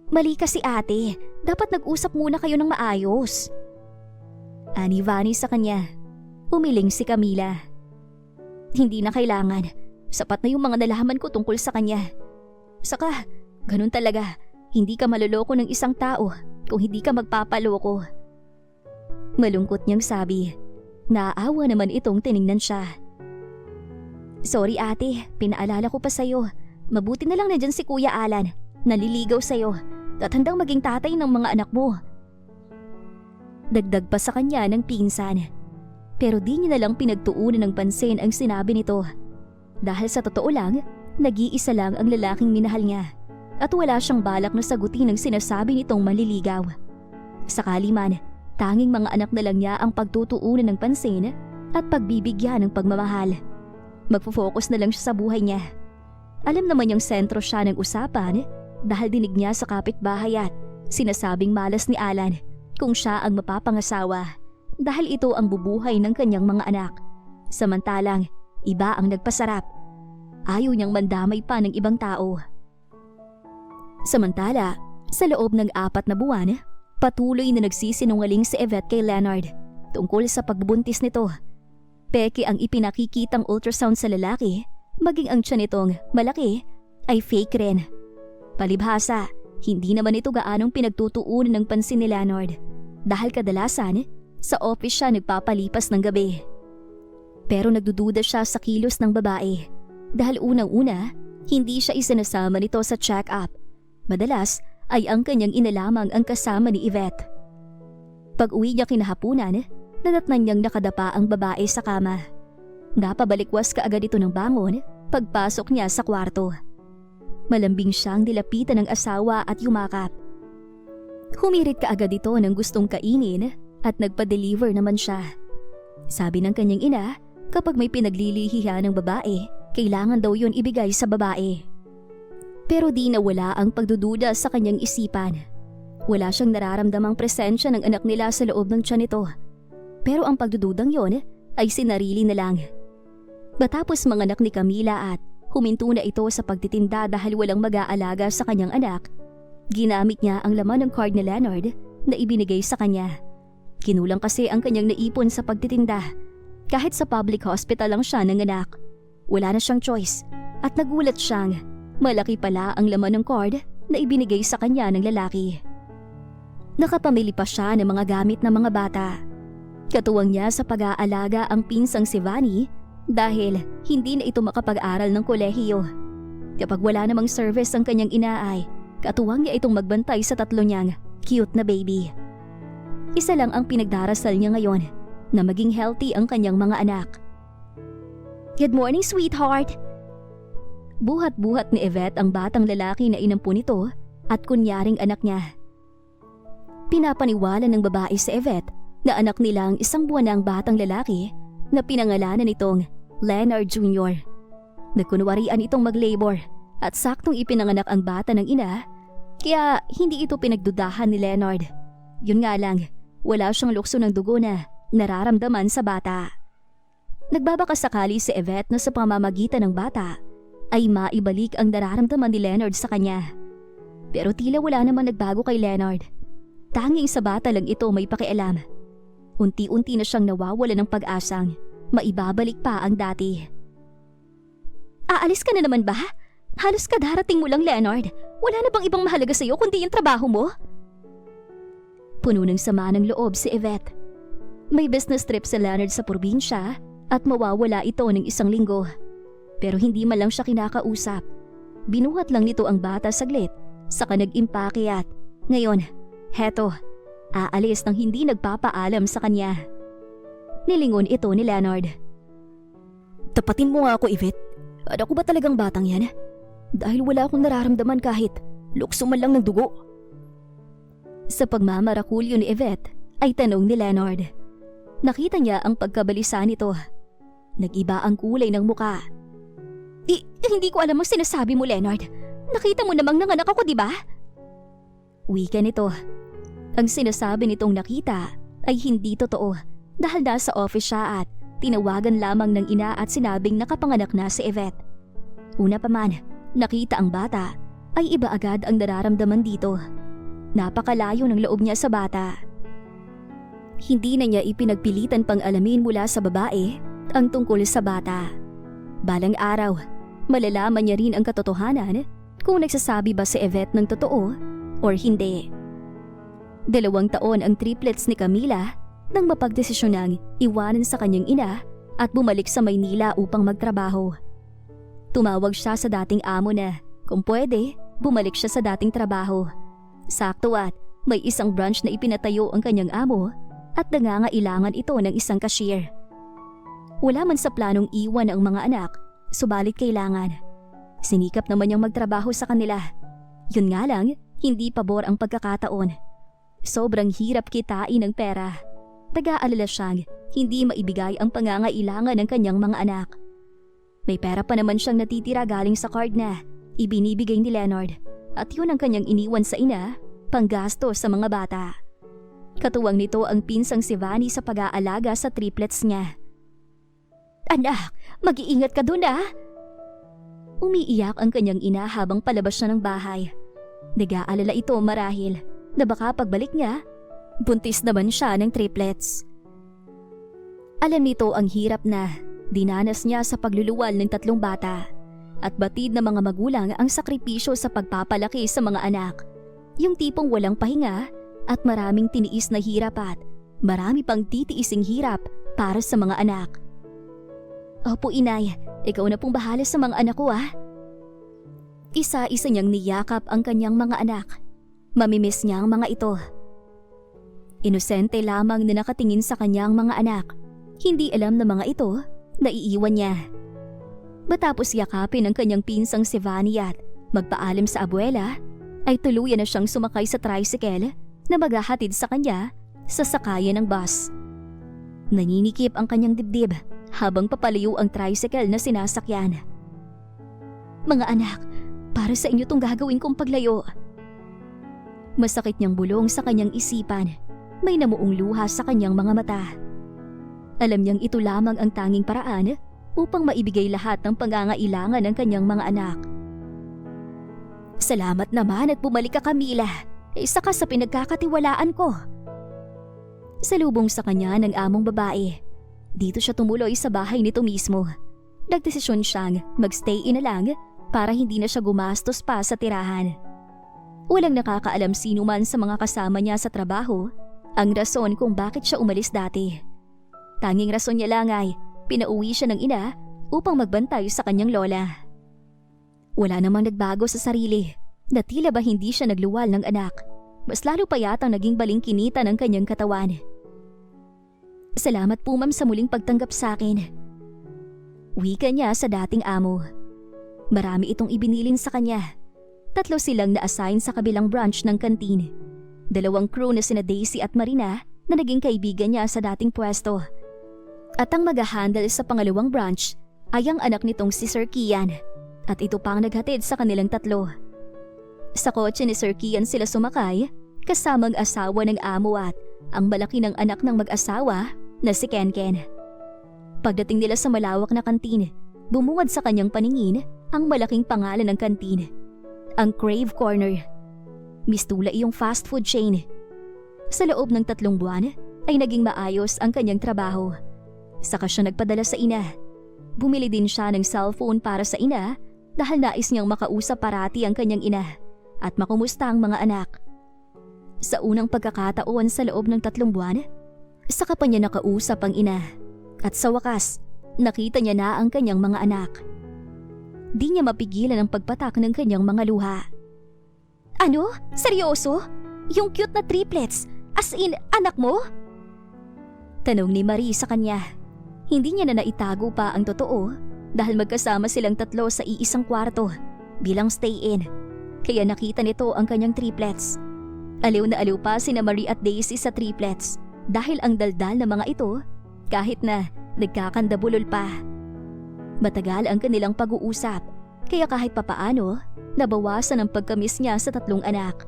Mali kasi ate, dapat nag-usap muna kayo ng maayos. Ani Vanny sa kanya. Umiling si Camila. Hindi na kailangan. Sapat na yung mga nalaman ko tungkol sa kanya. Saka, ganun talaga. Hindi ka maloloko ng isang tao kung hindi ka magpapaloko. Malungkot niyang sabi. Naaawa naman itong tiningnan siya. Sorry ate, pinaalala ko pa sa'yo. Mabuti na lang na dyan si Kuya Alan. Naliligaw sa'yo at handang maging tatay ng mga anak mo. Dagdag pa sa kanya ng pinsan. Pero di niya nalang pinagtuunan ng pansin ang sinabi nito. Dahil sa totoo lang, nag-iisa lang ang lalaking minahal niya. At wala siyang balak na sagutin ang sinasabi nitong manliligaw. Sakali man, tanging mga anak na lang niya ang pagtutuunan ng pansin at pagbibigyan ng pagmamahal. Magfo-focus na lang siya sa buhay niya. Alam naman niyang sentro siya ng usapan dahil dinig niya sa kapitbahay at sinasabing malas ni Alan kung siya ang mapapangasawa dahil ito ang bubuhay ng kanyang mga anak. Samantalang, iba ang nagpasarap. Ayaw niyang mandamay pa ng ibang tao. Samantala, sa loob ng 4 na buwan, patuloy na nagsisinungaling si Yvette kay Leonard tungkol sa pagbubuntis nito. Peke ang ipinakikitang ultrasound sa lalaki, maging ang tiyan nitong malaki ay fake rin. Palibhasa, hindi naman ito gaanong pinagtutuunan ng pansin ni Leonard dahil kadalasan sa office siya nagpapalipas ng gabi. Pero nagdududa siya sa kilos ng babae dahil unang-una, hindi siya isinasama nito sa check-up. Madalas ay ang kanyang ina lamang ang kasama ni Yvette. Pag uwi niya kinahapunan, nadatnan niyang nakadapa ang babae sa kama. Napabalikwas kaagad ito ng bangon pagpasok niya sa kwarto. Malambing siyang nilapitan ng asawa at yumakap. Humirit kaagad ito ng gustong kainin at nagpa-deliver naman siya. Sabi ng kanyang ina, kapag may pinaglilihihan ng babae, kailangan daw yun ibigay sa babae. Pero di nawala ang pagdududa sa kanyang isipan. Wala siyang nararamdamang presensya ng anak nila sa loob ng tiyan nito. Pero ang pagdududang yon ay sinarili na lang. Matapos manganak ni Camila at huminto na ito sa pagtitinda dahil walang mag-aalaga sa kanyang anak, ginamit niya ang laman ng card ni Leonard na ibinigay sa kanya. Kinulang kasi ang kanyang naipon sa pagtitinda. Kahit sa public hospital lang siya nanganak. Wala na siyang choice at nagulat siyang malaki pala ang laman ng card na ibinigay sa kanya ng lalaki. Nakapamili pa siya ng mga gamit ng mga bata. Katuwang niya sa pag-aalaga ang pinsang si Vanny dahil hindi na ito makapag-aral ng kolehiyo. Kapag wala namang service ang kanyang ina ay katuwang niya itong magbantay sa 3 niyang cute na baby. Isa lang ang pinagdarasal niya ngayon, na maging healthy ang kanyang mga anak. Good morning, sweetheart! Buhat-buhat ni Yvette ang batang lalaki na inampun nito at kunyaring anak niya. Pinapaniwala ng babae sa Yvette na anak nila ang 1 buwan ng batang lalaki na pinangalanan nitong Leonard Jr. Nagkunwarian itong mag-labor at saktong ipinanganak ang bata ng ina, kaya hindi ito pinagdudahan ni Leonard. Yun nga lang, wala siyang lukso ng dugo na nararamdaman sa bata. Nagbabakasakali si Yvette na sa pamamagitan ng bata ay maibalik ang nararamdaman ni Leonard sa kanya. Pero tila wala naman nagbago kay Leonard. Tanging sa bata lang ito may pakialam. Unti-unti na siyang nawawala ng pag-asang maibabalik pa ang dati. Aalis ka na naman ba? Halos kadarating mo lang, Leonard. Wala na bang ibang mahalaga sa'yo kundi yung trabaho mo? Puno ng sama ng loob si Yvette. May business trip si Leonard sa probinsya at mawawala ito ng 1 linggo. Pero hindi man lang siya kinakausap. Binuhat lang nito ang bata saglit, saka nag-impake at ngayon, heto, aalis nang hindi nagpapaalam sa kanya. Nilingon ito ni Leonard. Tapatin mo nga ako, Yvette. Ako ba talagang batang yan? Dahil wala akong nararamdaman kahit lukso man lang ng dugo. Sa pagmamarakulyo ni Yvette ay tanong ni Leonard. Nakita niya ang pagkabalisa nito. Nag-iba ang kulay ng muka. Hindi ko alam ang sinasabi mo, Leonard. Nakita mo namang nanganak ako, di ba? Wika nito. Ang sinasabi nitong nakita ay hindi totoo dahil nasa office siya at tinawagan lamang ng ina at sinabing nakapanganak na si Yvette. Una pa man, nakita ang bata ay iba agad ang nararamdaman dito. Napakalayo ng loob niya sa bata. Hindi na niya ipinagpilitan pang alamin mula sa babae ang tungkol sa bata. Balang araw, malalaman niya rin ang katotohanan kung nagsasabi ba si Yvette ng totoo or hindi. 2 taon ang triplets ni Camila nang mapagdesisyonang iwanan sa kanyang ina at bumalik sa Maynila upang magtrabaho. Tumawag siya sa dating amo na kung pwede, bumalik siya sa dating trabaho. Sakto at may isang branch na ipinatayo ang kanyang amo at nangangailangan ito ng isang cashier. Wala man sa planong iwan ang mga anak, subalit kailangan. Sinikap naman niyang magtrabaho sa kanila. Yun nga lang, hindi pabor ang pagkakataon. Sobrang hirap kitain ng pera. Nag-aalala siyang hindi maibigay ang pangangailangan ng kanyang mga anak. May pera pa naman siyang natitira galing sa card na ibinibigay ni Leonard at yun ang kanyang iniwan sa ina, panggasto sa mga bata. Katuwang nito ang pinsang si Vanny sa pag-aalaga sa triplets niya. Anak, mag-iingat ka dun ah! Umiiyak ang kanyang ina habang palabas siya ng bahay. Nag-aalala ito marahil na baka pagbalik niya, buntis naman siya ng triplets. Alam nito ang hirap na dinanas niya sa pagluluwal ng 3 bata at batid na mga magulang ang sakripisyo sa pagpapalaki sa mga anak. Yung tipong walang pahinga at maraming tiniis na hirap at marami pang titiising hirap para sa mga anak. Opo inay, ikaw na pong bahala sa mga anak ko ah. Isa-isa niyang niyakap ang kanyang mga anak. Mamimiss niya ang mga ito. Inosente lamang na nakatingin sa kanyang mga anak. Hindi alam ng mga ito na iiwan niya. Matapos yakapin ang kanyang pinsang si Vanny at magpaalam sa abuela, ay tuluyan na siyang sumakay sa tricycle na maghahatid sa kanya sa sakayan ng bus. Naninikip ang kanyang dibdib habang papalayo ang tricycle na sinasakyan. Mga anak, para sa inyo tong gagawin kong paglayo. Masakit niyang bulong sa kanyang isipan. May namuong luha sa kanyang mga mata. Alam niyang ito lamang ang tanging paraan upang maibigay lahat ng pangangailangan ng kanyang mga anak. Salamat naman at bumalik ka, Camila. Isa ka sa pinagkakatiwalaan ko. Salubong sa kanya ng among babae. Dito siya tumuloy sa bahay nito mismo. Nagdesisyon siyang magstay-in na lang para hindi na siya gumastos pa sa tirahan. Walang nakakaalam sino man sa mga kasama niya sa trabaho ang rason kung bakit siya umalis dati. Tanging rason niya lang ay pinauwi siya ng ina upang magbantay sa kanyang lola. Wala namang nagbago sa sarili na tila ba hindi siya nagluwal ng anak. Mas lalo pa yatang naging balingkinita ng kanyang katawan. Salamat po ma'am sa muling pagtanggap sa akin. Wika niya sa dating amo. Marami itong ibinilin sa kanya. 3 silang na-assign sa kabilang branch ng kantin. 2 crew na sina Daisy at Marina na naging kaibigan niya sa dating pwesto. At ang mag-handle sa pangalawang branch ay ang anak nitong si Sir Kian at ito pang naghatid sa kanilang 3. Sa kotse ni Sir Kian sila sumakay kasamang asawa ng amo at ang malaki ng anak ng mag-asawa na si Kenken. Pagdating nila sa malawak na kantin, bumungad sa kanyang paningin ang malaking pangalan ng kantin. Ang Crave Corner. Mistula iyong fast food chain. Sa loob ng 3 buwan ay naging maayos ang kanyang trabaho. Saka siya nagpadala sa ina. Bumili din siya ng cellphone para sa ina dahil nais niyang makausap parati ang kanyang ina at makumusta ang mga anak. Sa unang pagkakataon sa loob ng 3 buwan, saka pa niya nakausap ang ina. At sa wakas, Nakita niya na ang kanyang mga anak. Di niya mapigilan ang pagpatak ng kanyang mga luha. Ano? Seryoso? Yung cute na triplets? As in, anak mo? Tanong ni Marie sa kanya. Hindi niya na naitago pa ang totoo dahil magkasama silang tatlo sa iisang kwarto bilang stay-in. Kaya nakita nito ang kanyang triplets. Aliw na aliw pa sina Marie at Daisy sa triplets dahil ang daldal na mga ito kahit na nagkakandabulol pa. Matagal ang kanilang pag-uusap kaya kahit papaano nabawasan ang pagkamis niya sa tatlong anak.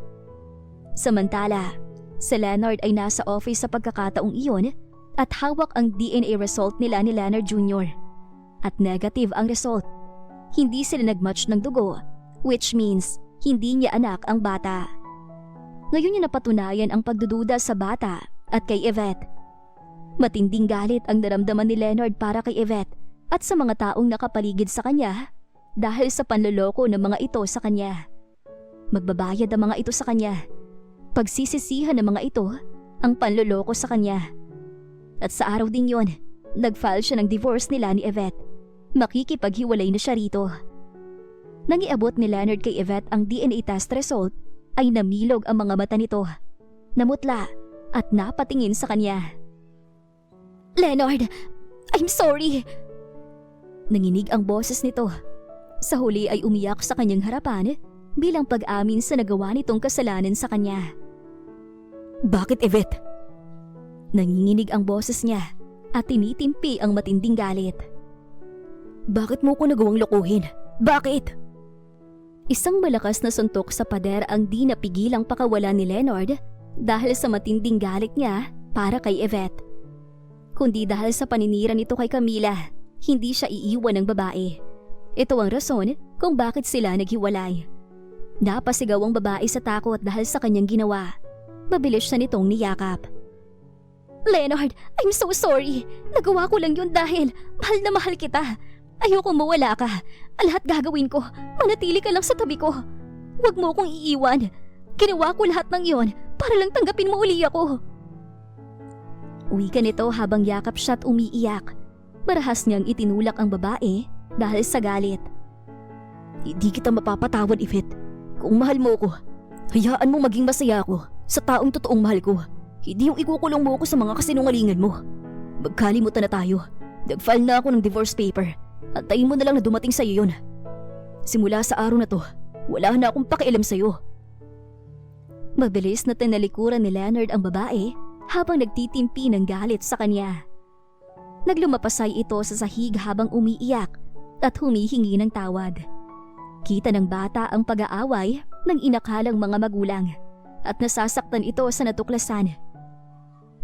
Samantala, si Leonard ay nasa office sa pagkakataong iyon at hawak ang DNA result nila ni Leonard Jr. At negative ang result. Hindi sila nagmatch ng dugo, which means hindi niya anak ang bata. Ngayon niya napatunayan ang pagdududa sa bata at kay Yvette. Matinding galit ang naramdaman ni Leonard para kay Yvette at sa mga taong nakapaligid sa kanya dahil sa panloloko ng mga ito sa kanya. Magbabayad ang mga ito sa kanya. Pagsisisihan ng mga ito ang panloloko sa kanya. At sa araw ding yon, nag-file siya ng divorce nila ni Yvette. Makikipaghiwalay na siya rito. Nang iabot ni Leonard kay Yvette ang DNA test result, ay namilog ang mga mata nito. Namutla at napatingin sa kanya. Leonard, I'm sorry. Nanginig ang boses nito. Sa huli ay umiyak sa kanyang harapan bilang pag-amin sa nagawa nitong kasalanan sa kanya. Bakit, Yvette? Nanginginig ang boses niya at tinitimpi ang matinding galit. Bakit mo ko nagawang lokohin? Bakit? Isang malakas na suntok sa pader ang di napigilang pakawalan ni Leonard dahil sa matinding galit niya para kay Yvette. Kundi dahil sa paninira nito kay Camila, hindi siya iiwan ng babae. Ito ang rason kung bakit sila naghiwalay. Napasigaw ang babae sa takot dahil sa kanyang ginawa. Mabilis siya nitong niyakap. Leonard, I'm so sorry. Nagawa ko lang yun dahil mahal na mahal kita. Ayoko mawala ka. Lahat gagawin ko. Manatili ka lang sa tabi ko. Huwag mo akong iiwan. Ginawa ko lahat ng iyon para lang tanggapin mo uli ako. Uwi ka nito habang yakap siya at umiiyak. Marahas niyang itinulak ang babae dahil sa galit. Hindi kita mapapatawad, Yvette. Kung mahal mo ko, hayaan mo maging masaya ako sa taong totoong mahal ko. Hindi yung ikukulong mo ako sa mga kasinungalingan mo. Magkalimutan na tayo. Nag-file na ako ng divorce paper. Antayin mo na lang na dumating sa'yo yun. Simula sa araw na to, wala na akong pakialam sa'yo. Mabilis na tinalikuran ni Leonard ang babae habang nagtitimpi ng galit sa kanya. Naglumapasay ito sa sahig habang umiiyak at humihingi ng tawad. Kita ng bata ang pag-aaway ng inakalang mga magulang at nasasaktan ito sa natuklasan.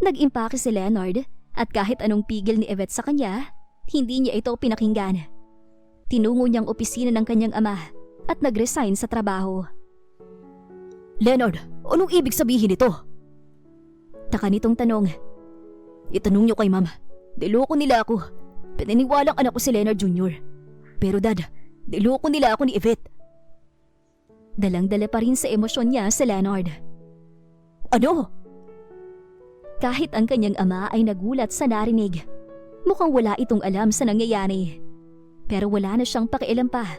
Nag-impake si Leonard at kahit anong pigil ni Yvette sa kanya, hindi niya ito pinakinggan. Tinungo niyang opisina ng kanyang ama at nag-resign sa trabaho. Leonard, anong ibig sabihin nito? Taka nitong tanong. Itanong niyo kay mama. Diloko nila ako. Pinaniwalang anak ko si Leonard Jr. Pero dad, diloko nila ako ni Yvette. Dalang-dala pa rin sa emosyon niya si Leonard. Ano? Kahit ang kanyang ama ay nagulat sa narinig. Mukhang wala itong alam sa nangyayari. Pero wala na siyang pakialam pa.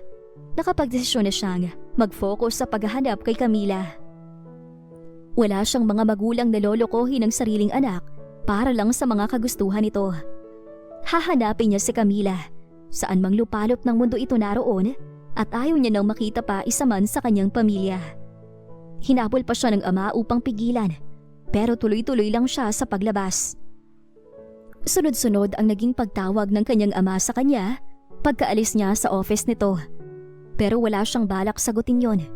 Nakapagdesisyon na siyang mag-focus sa paghahanap kay Camila. Wala siyang mga magulang na lolokohin ng sariling anak para lang sa mga kagustuhan nito. Hahanapin niya si Camila. Saan mang lupalop ng mundo ito naroon at ayaw niya nang makita pa isa man sa kanyang pamilya. Hinabol pa siya ng ama upang pigilan pero tuloy-tuloy lang siya sa paglabas. Sunod-sunod ang naging pagtawag ng kanyang ama sa kanya pagkaalis niya sa office nito. Pero wala siyang balak sagutin yon.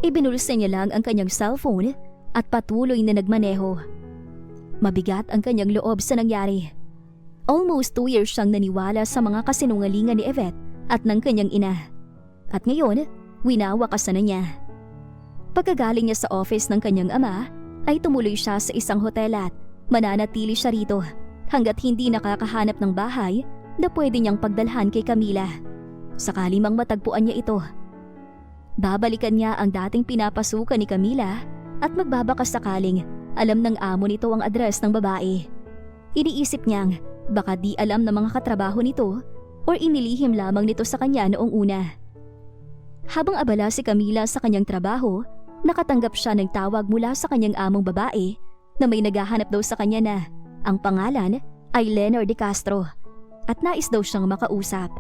Ibinulsa niya lang ang kanyang cellphone at patuloy na nagmaneho. Mabigat ang kanyang loob sa nangyari. Almost 2 years siyang naniwala sa mga kasinungalingan ni Yvette at ng kanyang ina. At ngayon, winawakasan na niya. Pagkagaling niya sa office ng kanyang ama, ay tumuloy siya sa isang hotel at mananatili siya rito hanggat hindi nakakahanap ng bahay na pwede niyang pagdalhan kay Camila. Sakali mang matagpuan niya ito. Babalikan niya ang dating pinapasukan ni Camila at magbabaka sakaling alam ng amo nito ang address ng babae. Iniisip niyang Baka di alam ng mga katrabaho nito or inilihim lamang nito sa kanya noong una. Habang abala si Camila sa kanyang trabaho, nakatanggap siya ng tawag mula sa kanyang among babae na may naghahanap daw sa kanya na ang pangalan ay Leonard De Castro at nais daw siyang makausap.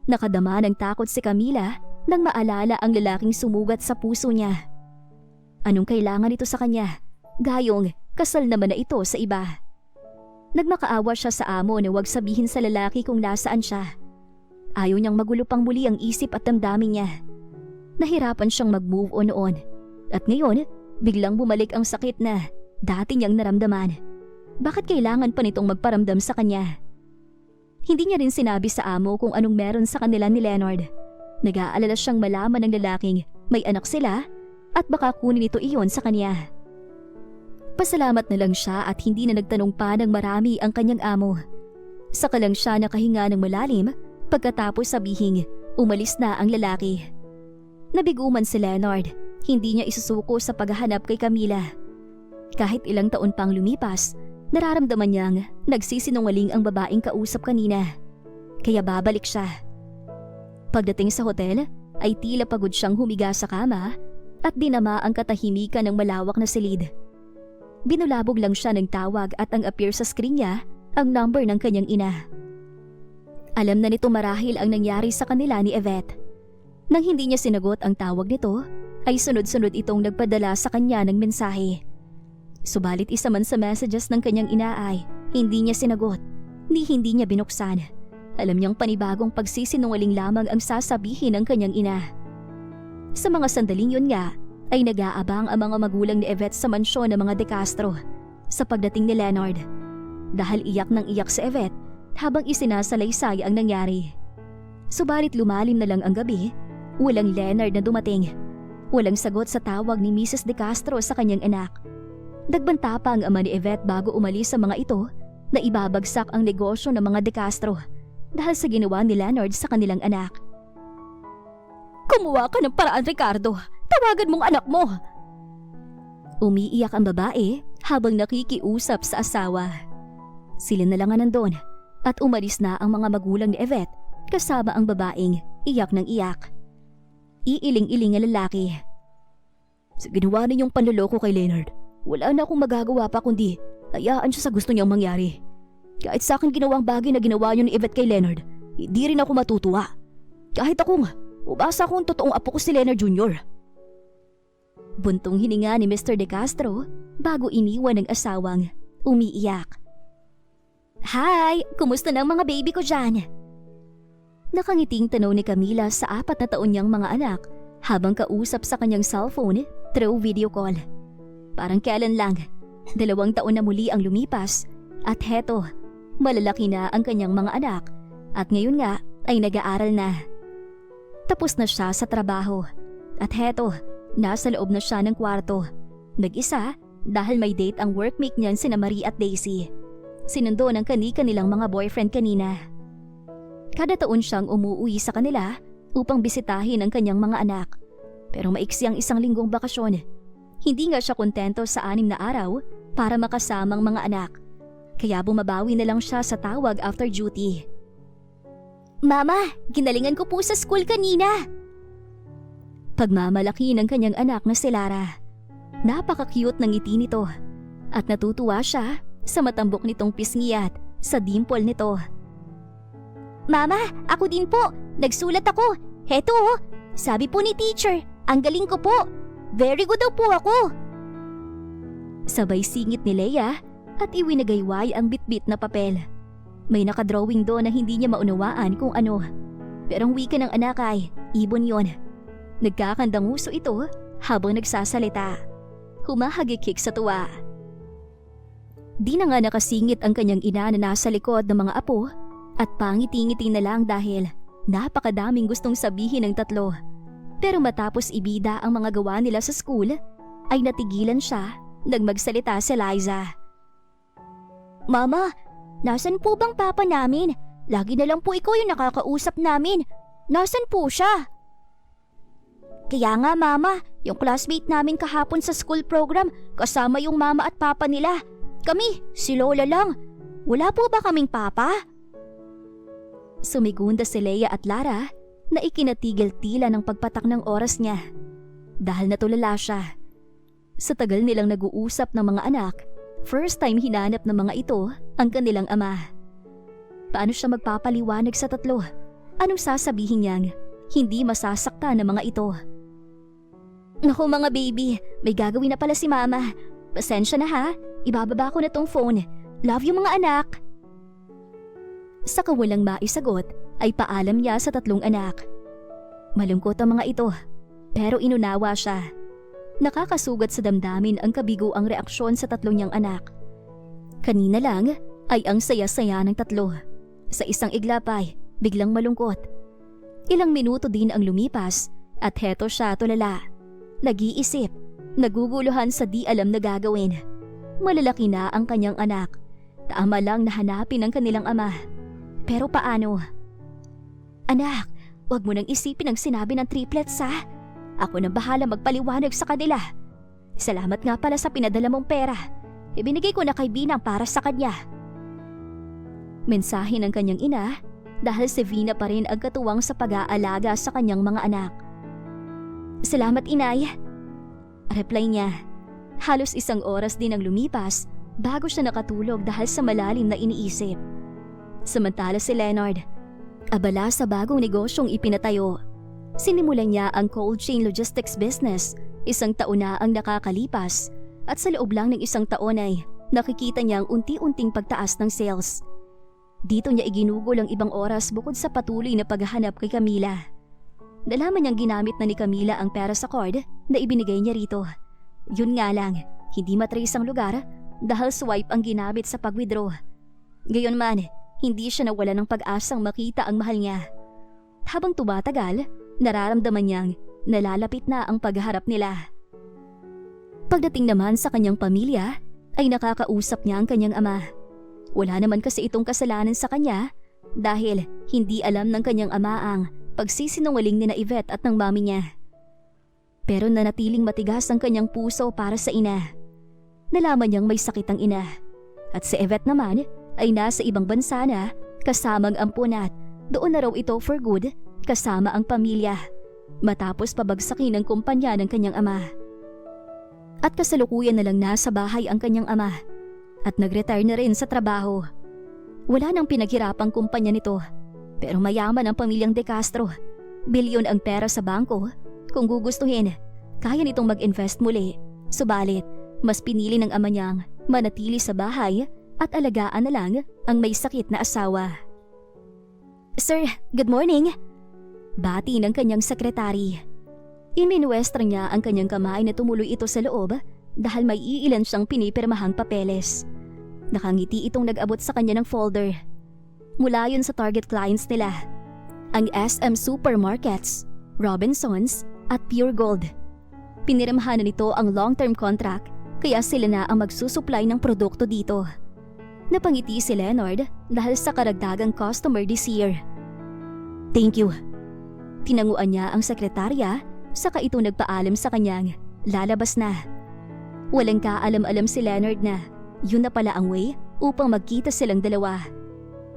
Nakadama ng takot si Camila nang maalala ang lalaking sumugat sa puso niya. Anong kailangan ito sa kanya? Gayong kasal naman na ito sa iba. Nagmakaawa siya sa amo na huwag sabihin sa lalaki kung nasaan siya. Ayaw niyang magulo pang muli ang isip at damdamin niya. Nahirapan siyang mag-move on noon. At ngayon, biglang bumalik ang sakit na dati niyang naramdaman. Bakit kailangan pa nitong magparamdam sa kanya? Hindi niya rin sinabi sa amo kung anong meron sa kanila ni Leonard. Nag-aalala siyang malaman ng lalaking may anak sila at baka kunin ito iyon sa kanya. Pasalamat na lang siya at hindi na nagtanong pa ng marami ang kanyang amo. Saka lang siya nakahinga ng malalim pagkatapos sabihing umalis na ang lalaki. Nabiguman si Leonard, hindi niya isusuko sa paghahanap kay Camila. Kahit ilang taon pang lumipas, nararamdaman niyang nagsisinungaling ang babaeng kausap kanina. Kaya babalik siya. Pagdating sa hotel, ay tila pagod siyang humiga sa kama at dinama ang katahimikan ng malawak na silid. Binulabog lang siya ng tawag at ang appear sa screen niya ang number ng kanyang ina. Alam na nito marahil ang nangyari sa kanila ni Yvette. Nang hindi niya sinagot ang tawag nito, ay sunod-sunod itong nagpadala sa kanya ng mensahe. Subalit isa man sa messages ng kanyang ina ay hindi niya sinagot, ni hindi niya binuksan. Alam niyang panibagong pagsisinungaling lamang ang sasabihin ng kanyang ina. Sa mga sandaling yun nga, ay nag-aabang ang mga magulang ni Yvette sa mansyon ng mga De Castro sa pagdating ni Leonard. Dahil iyak ng iyak si Yvette habang isinasalaysay ang nangyari. Subalit lumalim na lang ang gabi, walang Leonard na dumating. Walang sagot sa tawag ni Mrs. De Castro sa kanyang anak. Nagbanta pa ang ama ni Yvette bago umalis sa mga ito na ibabagsak ang negosyo ng mga De Castro dahil sa ginawa ni Leonard sa kanilang anak. Kumuha ka ng paraan, Ricardo! Tawagan mong anak mo! Umiiyak ang babae habang nakikiusap sa asawa. Sila na lang nandun at umalis na ang mga magulang ni Yvette kasama ang babaeng iyak ng iyak. Iiling-iling ang lalaki. Sa ginawa ninyong panloloko kay Leonard, wala na akong magagawa pa kundi hayaan siya sa gusto niyang mangyari. Kahit sa akin ginawang bagay na ginawa niyo ni Yvette kay Leonard, hindi rin ako matutuwa. Kahit akong ubasa akong totoong apo ko si Leonard Jr. Buntong hininga ni Mr. De Castro bago iniwan ng asawang umiiyak. Hi! Kumusta na ang mga baby ko dyan? Nakangiting tanaw ni Camila sa 4 na taon niyang mga anak habang kausap sa kanyang cellphone through video call. Parang kailan lang, 2 taon na muli ang lumipas at heto, malalaki na ang kanyang mga anak at ngayon nga ay nag-aaral na. Tapos na siya sa trabaho at heto, nasa loob na siya ng kwarto. Nag-isa dahil may date ang workmate niyan sina Marie at Daisy. Sinundo ng kanilang mga boyfriend kanina. Kada taon siyang umuwi sa kanila upang bisitahin ang kanyang mga anak. Pero maiksi ang 1 linggong bakasyon. Hindi nga siya kontento sa 6 na araw para makasamang mga anak. Kaya bumabawi na lang siya sa tawag after duty. Mama, ginalingan ko po sa school kanina. Pagmamalaki ng kanyang anak na si Lara. Napaka-cute ng ngiti nito at natutuwa siya sa matambok nitong pisngi at sa dimple nito. Mama, ako din po. Nagsulat ako. Heto oh. Sabi po ni teacher, ang galing ko po. Very good daw po ako. Sabay singit ni Leia at iwinagayway ang bitbit na papel. May nakadrawing doon na hindi niya maunawaan kung ano. Pero ang wika ng anak ay ibon yon. Nagkakandanguso ito habang nagsasalita. Humahagikik sa tuwa. Di na nga nakasingit ang kanyang ina na nasa likod ng mga apo at pangiti-ngiti na lang dahil napakadaming gustong sabihin ng tatlo. Pero matapos ibida ang mga gawa nila sa school, ay natigilan siya nang magsalita si Liza. Mama, nasan po bang papa namin? Lagi na lang po ikaw yung nakakausap namin. Nasan po siya? Kaya nga mama, yung classmate namin kahapon sa school program kasama yung mama at papa nila. Kami, si Lola lang. Wala po ba kaming papa? Sumigunda si Leia at Lara na ikinatigil tila ng pagpatak ng oras niya dahil natulala siya. Sa tagal nilang nag-uusap ng mga anak, first time hinanap ng mga ito ang kanilang ama. Paano siya magpapaliwanag sa tatlo? Anong sasabihin niyang hindi masasaktan ng mga ito? Naku mga baby, may gagawin na pala si mama. Pasensya na ha, ibababa ko na tong phone. Love you mga anak. Sa kawalang maisagot ay paalam niya sa tatlong anak. Malungkot ang mga ito, pero inunawa siya. Nakakasugat sa damdamin ang kabiguang reaksyon sa tatlong niyang anak. Kanina lang ay ang saya-saya ng tatlo. Sa isang iglapay, biglang malungkot. Ilang minuto din ang lumipas at heto siya tulala. Nag-iisip, naguguluhan sa di alam na gagawin. Malalaki na ang kanyang anak. Tama lang na hanapin ang kanilang ama. Pero paano? Anak, wag mo nang isipin ang sinabi ng triplets ha. Ako nang bahala magpaliwanag sa kanila. Salamat nga pala sa pinadala mong pera. Ibinigay ko na kay Binang para sa kanya. Mensahe ng kanyang ina dahil si Vina pa rin ang katuwang sa pag-aalaga sa kanyang mga anak. Salamat inay. Reply niya. Halos isang oras din ang lumipas bago siya nakatulog dahil sa malalim na iniisip. Samantala si Leonard, abala sa bagong negosyong ipinatayo. Sinimulan niya ang cold chain logistics business. Isang taon na ang nakakalipas at sa loob lang ng isang taon ay nakikita niya ang unti-unting pagtaas ng sales. Dito niya iginugol ang ibang oras bukod sa patuloy na paghahanap kay Camila. Nalaman niyang ginamit na ni Camila ang pera sa card na ibinigay niya rito. Yun nga lang, hindi matrace ang lugar dahil swipe ang ginamit sa pag-withdraw. Gayunman, hindi siya nawala ng pag-asang makita ang mahal niya. Habang tumatagal, nararamdaman niyang nalalapit na ang pagharap nila. Pagdating naman sa kanyang pamilya, ay nakakausap niya ang kanyang ama. Wala naman kasi itong kasalanan sa kanya dahil hindi alam ng kanyang ama ang pagsisinungaling ni na Yvette at ng mami niya. Pero nanatiling matigas ang kanyang puso para sa ina. Nalaman niyang may sakit ang ina. At si Yvette naman ay nasa ibang bansa na kasamang ampon at doon na raw ito for good kasama ang pamilya matapos pabagsakin ang kumpanya ng kanyang ama. At kasalukuyan na lang nasa bahay ang kanyang ama at nag-retire na rin sa trabaho. Wala nang pinaghirapang kumpanya nito pero mayaman ang pamilyang De Castro. Bilyon ang pera sa bangko. Kung gugustuhin, kaya nitong mag-invest muli. Subalit, mas pinili ng ama niyang manatili sa bahay at alagaan na lang ang may sakit na asawa. Sir, good morning! Bati ng kanyang sekretary. Iminwestra niya ang kanyang kamay na tumuloy ito sa loob dahil may iilan siyang pinipirmahang papeles. Nakangiti itong nag-abot sa kanya ng folder. Mula yun sa target clients nila, ang SM Supermarkets, Robinsons at Pure Gold. Pinirmahan na nito ang long-term contract kaya sila na ang magsusupply ng produkto dito. Napangiti si Leonard dahil sa karagdagang customer this year. Thank you. Tinanguan niya ang sekretarya saka ito nagpaalam sa kanyang lalabas na. Walang kaalam-alam si Leonard na yun na pala ang way upang magkita silang dalawa.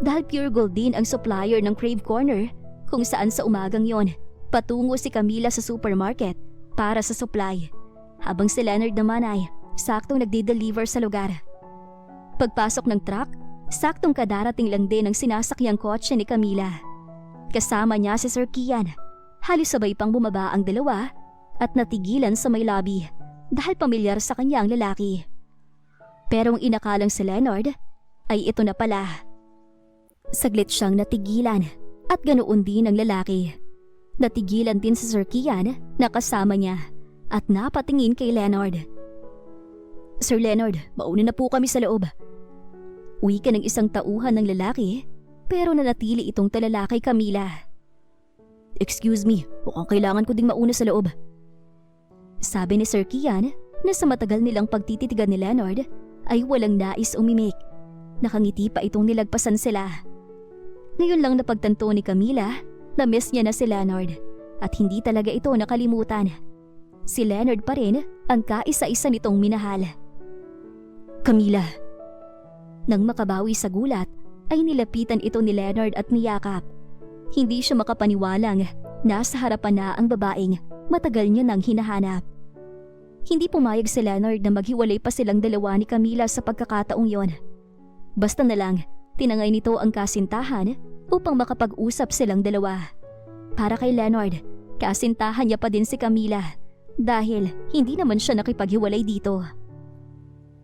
Dahil Pure Gold din ang supplier ng Crave Corner kung saan sa umagang yon patungo si Camila sa supermarket para sa supply. Habang si Leonard naman ay saktong nagde-deliver sa lugar. Pagpasok ng truck, saktong kadarating lang din ang sinasakyang kotse ni Camila. Kasama niya si Sir Kian. Halos sabay pang bumaba ang dalawa at natigilan sa may lobby dahil pamilyar sa kanya ang lalaki. Pero ang inakalang si Leonard ay ito na pala. Saglit siyang natigilan at ganoon din ang lalaki. Natigilan din si Sir Kian na kasama niya at napatingin kay Leonard. Sir Leonard, mauna na po kami sa loob. Uwi ka ng isang tauhan ng lalaki pero nanatili itong talala kay Camila. Excuse me, mukhang kailangan ko ding mauna sa loob. Sabi ni Sir Kian na sa matagal nilang pagtititigan ni Leonard ay walang nais umimik. Nakangiti pa itong nilagpasan sila. Ngayon lang napagtanto ni Camila na miss niya na si Leonard at hindi talaga ito nakalimutan. Si Leonard pa rin ang kaisa-isa nitong minahal. Camila. Nang makabawi sa gulat, ay nilapitan ito ni Leonard at niyakap. Hindi siya makapaniwalang nasa harapan na ang babaeng matagal niya nang hinahanap. Hindi pumayag si Leonard na maghiwalay pa silang dalawa ni Camila sa pagkakataong yon. Basta na lang, tinangay nito ang kasintahan upang makapag-usap silang dalawa. Para kay Leonard, kasintahan niya pa din si Camila dahil hindi naman siya nakipaghiwalay dito.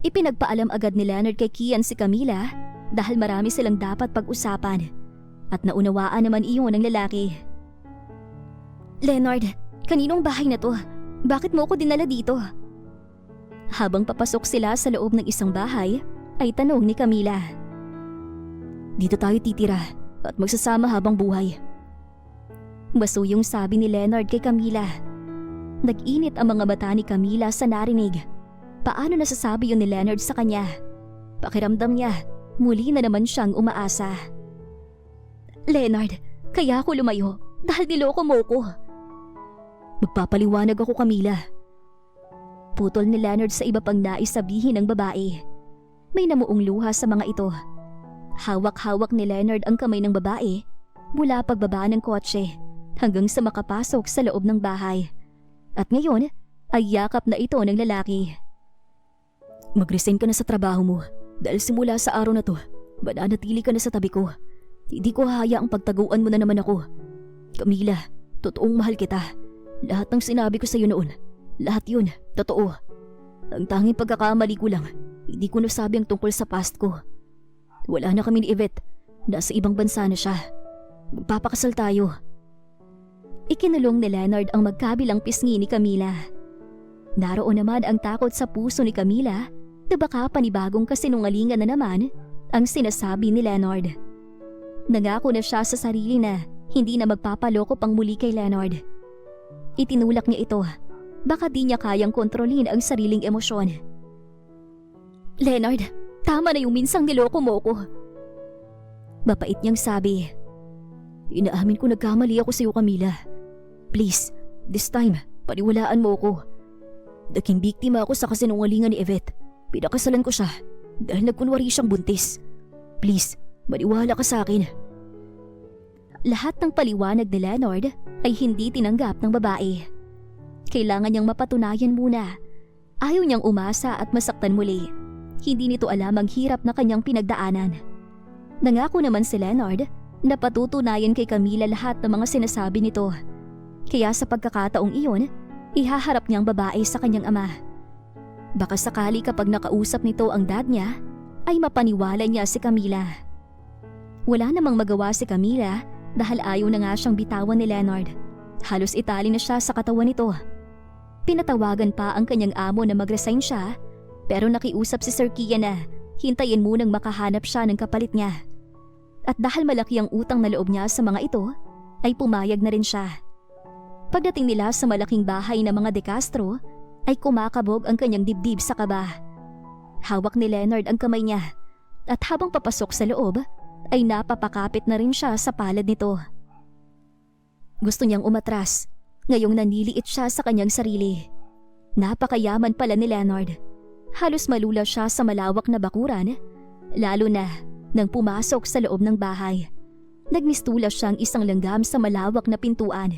Ipinagpaalam agad ni Leonard kay Kian si Camila dahil marami silang dapat pag-usapan at naunawaan naman iyon ng lalaki. Leonard, kaninong bahay na to? Bakit mo ako dinala dito? Habang papasok sila sa loob ng isang bahay, ay tanong ni Camila. Dito tayo titira at magsasama habang buhay. Masuyong sabi ni Leonard kay Camila. Nag-init ang mga mata ni Camila sa narinig. Paano nasasabi yun ni Leonard sa kanya? Pakiramdam niya, muli na naman siyang umaasa. Leonard, kaya ako lumayo dahil niloko mo ko. Magpapaliwanag ako, Camila. Putol ni Leonard sa iba pang nais sabihin ng babae. May namuong luha sa mga ito. Hawak-hawak ni Leonard ang kamay ng babae mula pagbaba ng kotse hanggang sa makapasok sa loob ng bahay. At ngayon ay yakap na ito ng lalaki. Mag-resign ka na sa trabaho mo dahil simula sa araw na to, mananatili ka na sa tabi ko. Hindi ko hahayaang pagtaguan mo na naman ako. Camila, totoong mahal kita. Lahat ng sinabi ko sa iyo noon, lahat yun, totoo. Ang tanging pagkakamali ko lang, hindi ko nasabi ang tungkol sa past ko. Wala na kami ni Yvette, nasa ibang bansa na siya. Magpapakasal tayo. Ikinulong ni Leonard ang magkabilang pisngi ni Camila. Naroon naman ang takot sa puso ni Camila na baka panibagong kasinungalingan na naman ang sinasabi ni Leonard. Nangako na siya sa sarili na hindi na magpapaloko pang muli kay Leonard. Itinulak niya ito, baka di niya kayang kontrolin ang sariling emosyon. Leonard, tama na yung minsang niloko mo ko. Mapait niyang sabi. Inaamin ko nagkamali ako sa iyo, Camila. Please, this time, paniwalaan mo ko. Naging biktima ako sa kasinungalingan ni Yvette. Pinakasalan ko siya dahil nagkunwari siyang buntis. Please, maniwala ka sa akin. Lahat ng paliwanag ni Leonard ay hindi tinanggap ng babae. Kailangan niyang mapatunayan muna. Ayaw niyang umasa at masaktan muli. Hindi nito alam ang hirap na kanyang pinagdaanan. Nangako naman si Leonard na patutunayan kay Camila lahat ng mga sinasabi nito. Kaya sa pagkakataong iyon, ihaharap niyang babae sa kanyang ama. Baka sakali kapag nakausap nito ang dad niya, ay mapaniwala niya si Camila. Wala namang magawa si Camila dahil ayaw na nga siyang bitawan ni Leonard. Halos itali na siya sa katawan nito. Pinatawagan pa ang kanyang amo na mag-resign siya, pero nakiusap si Sir Kian na hintayin munang makahanap siya ng kapalit niya. At dahil malaki ang utang na loob niya sa mga ito, ay pumayag na rin siya. Pagdating nila sa malaking bahay ng mga De Castro, ay kumakabog ang kanyang dibdib sa kaba. Hawak ni Leonard ang kamay niya, at habang papasok sa loob, ay napapakapit na rin siya sa palad nito. Gusto niyang umatras, ngayong naniliit siya sa kanyang sarili. Napakayaman pala ni Leonard. Halos malula siya sa malawak na bakuran, lalo na nang pumasok sa loob ng bahay. Nagmistula siyang isang langgam sa malawak na pintuan.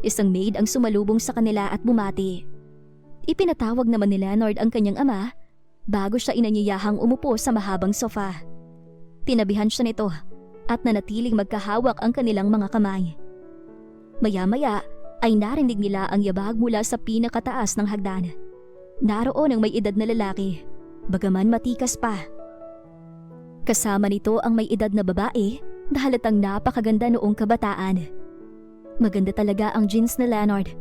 Isang maid ang sumalubong sa kanila at bumati. Ipinatawag naman ni Leonard ang kanyang ama bago siya inanyayahang umupo sa mahabang sofa. Tinabihan siya nito at nanatiling magkahawak ang kanilang mga kamay. Maya-maya ay narinig nila ang yabag mula sa pinakataas ng hagdan. Naroon ang may edad na lalaki, bagaman matikas pa. Kasama nito ang may edad na babae na halatang napakaganda noong kabataan. Maganda talaga ang jeans na Leonard,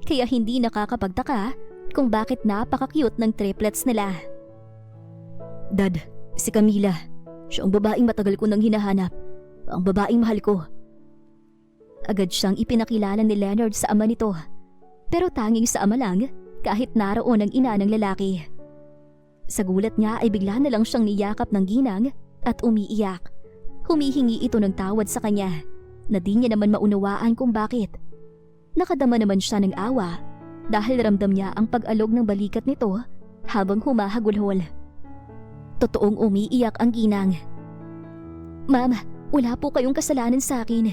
kaya hindi nakakapagtaka kung bakit napaka-cute ng triplets nila. Dad, si Camila. Siya ang babaeng matagal ko nang hinahanap. Ang babaeng mahal ko. Agad siyang ipinakilala ni Leonard sa ama nito. Pero tanging sa ama lang kahit naroon ang ina ng lalaki. Sa gulat niya ay bigla na lang siyang niyakap ng ginang at umiiyak. Humihingi ito ng tawad sa kanya na di niya naman maunawaan kung bakit. Nakadama naman siya ng awa dahil ramdam niya ang pag-alog ng balikat nito habang humahagulhol. Totoong umiiyak ang ginang. Ma'am, wala po kayong kasalanan sa akin.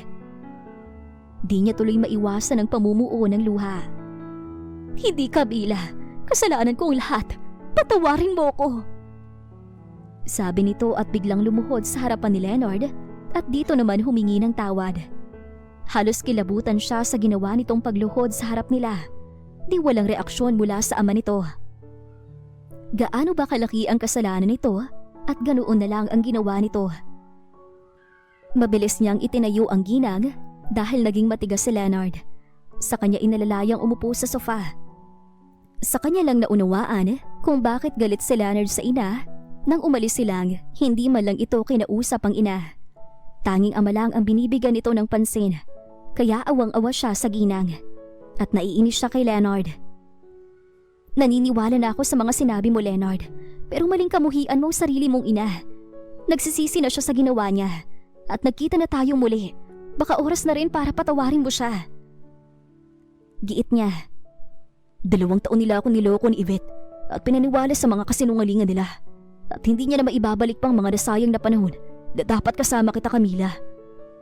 Di niya tuloy maiwasan ang pamumuo ng luha. Hindi Camila, kasalanan ko ang lahat. Patawarin mo ko. Sabi nito at biglang lumuhod sa harapan ni Leonard at dito naman humingi ng tawad. Halos kilabutan siya sa ginawa nitong pagluhod sa harap nila. Di walang reaksyon mula sa ama nito. Gaano ba kalaki ang kasalanan nito at ganoon na lang ang ginawa nito? Mabilis niyang itinayo ang ginang dahil naging matigas si Leonard. Sa kanya inalalayang umupo sa sofa. Sa kanya lang naunawaan kung bakit galit si Leonard sa ina nang umalis silang hindi man lang ito kinausap ang ina. Tanging ama lang ang binibigyan nito ng pansin kaya awang-awa siya sa ginang at naiinis siya kay Leonard. Naniniwala na ako sa mga sinabi mo, Leonard, pero maling kamuhian mo ang sarili mong ina. Nagsisisi na siya sa ginawa niya at nagkita na tayo muli. Baka oras na rin para patawarin mo siya. Giit niya. 2 taon nila ako niloko ni Yvette at pinaniwala sa mga kasinungalingan nila. At hindi niya na maibabalik pang mga nasayang na panahon na dapat kasama kita, Camila.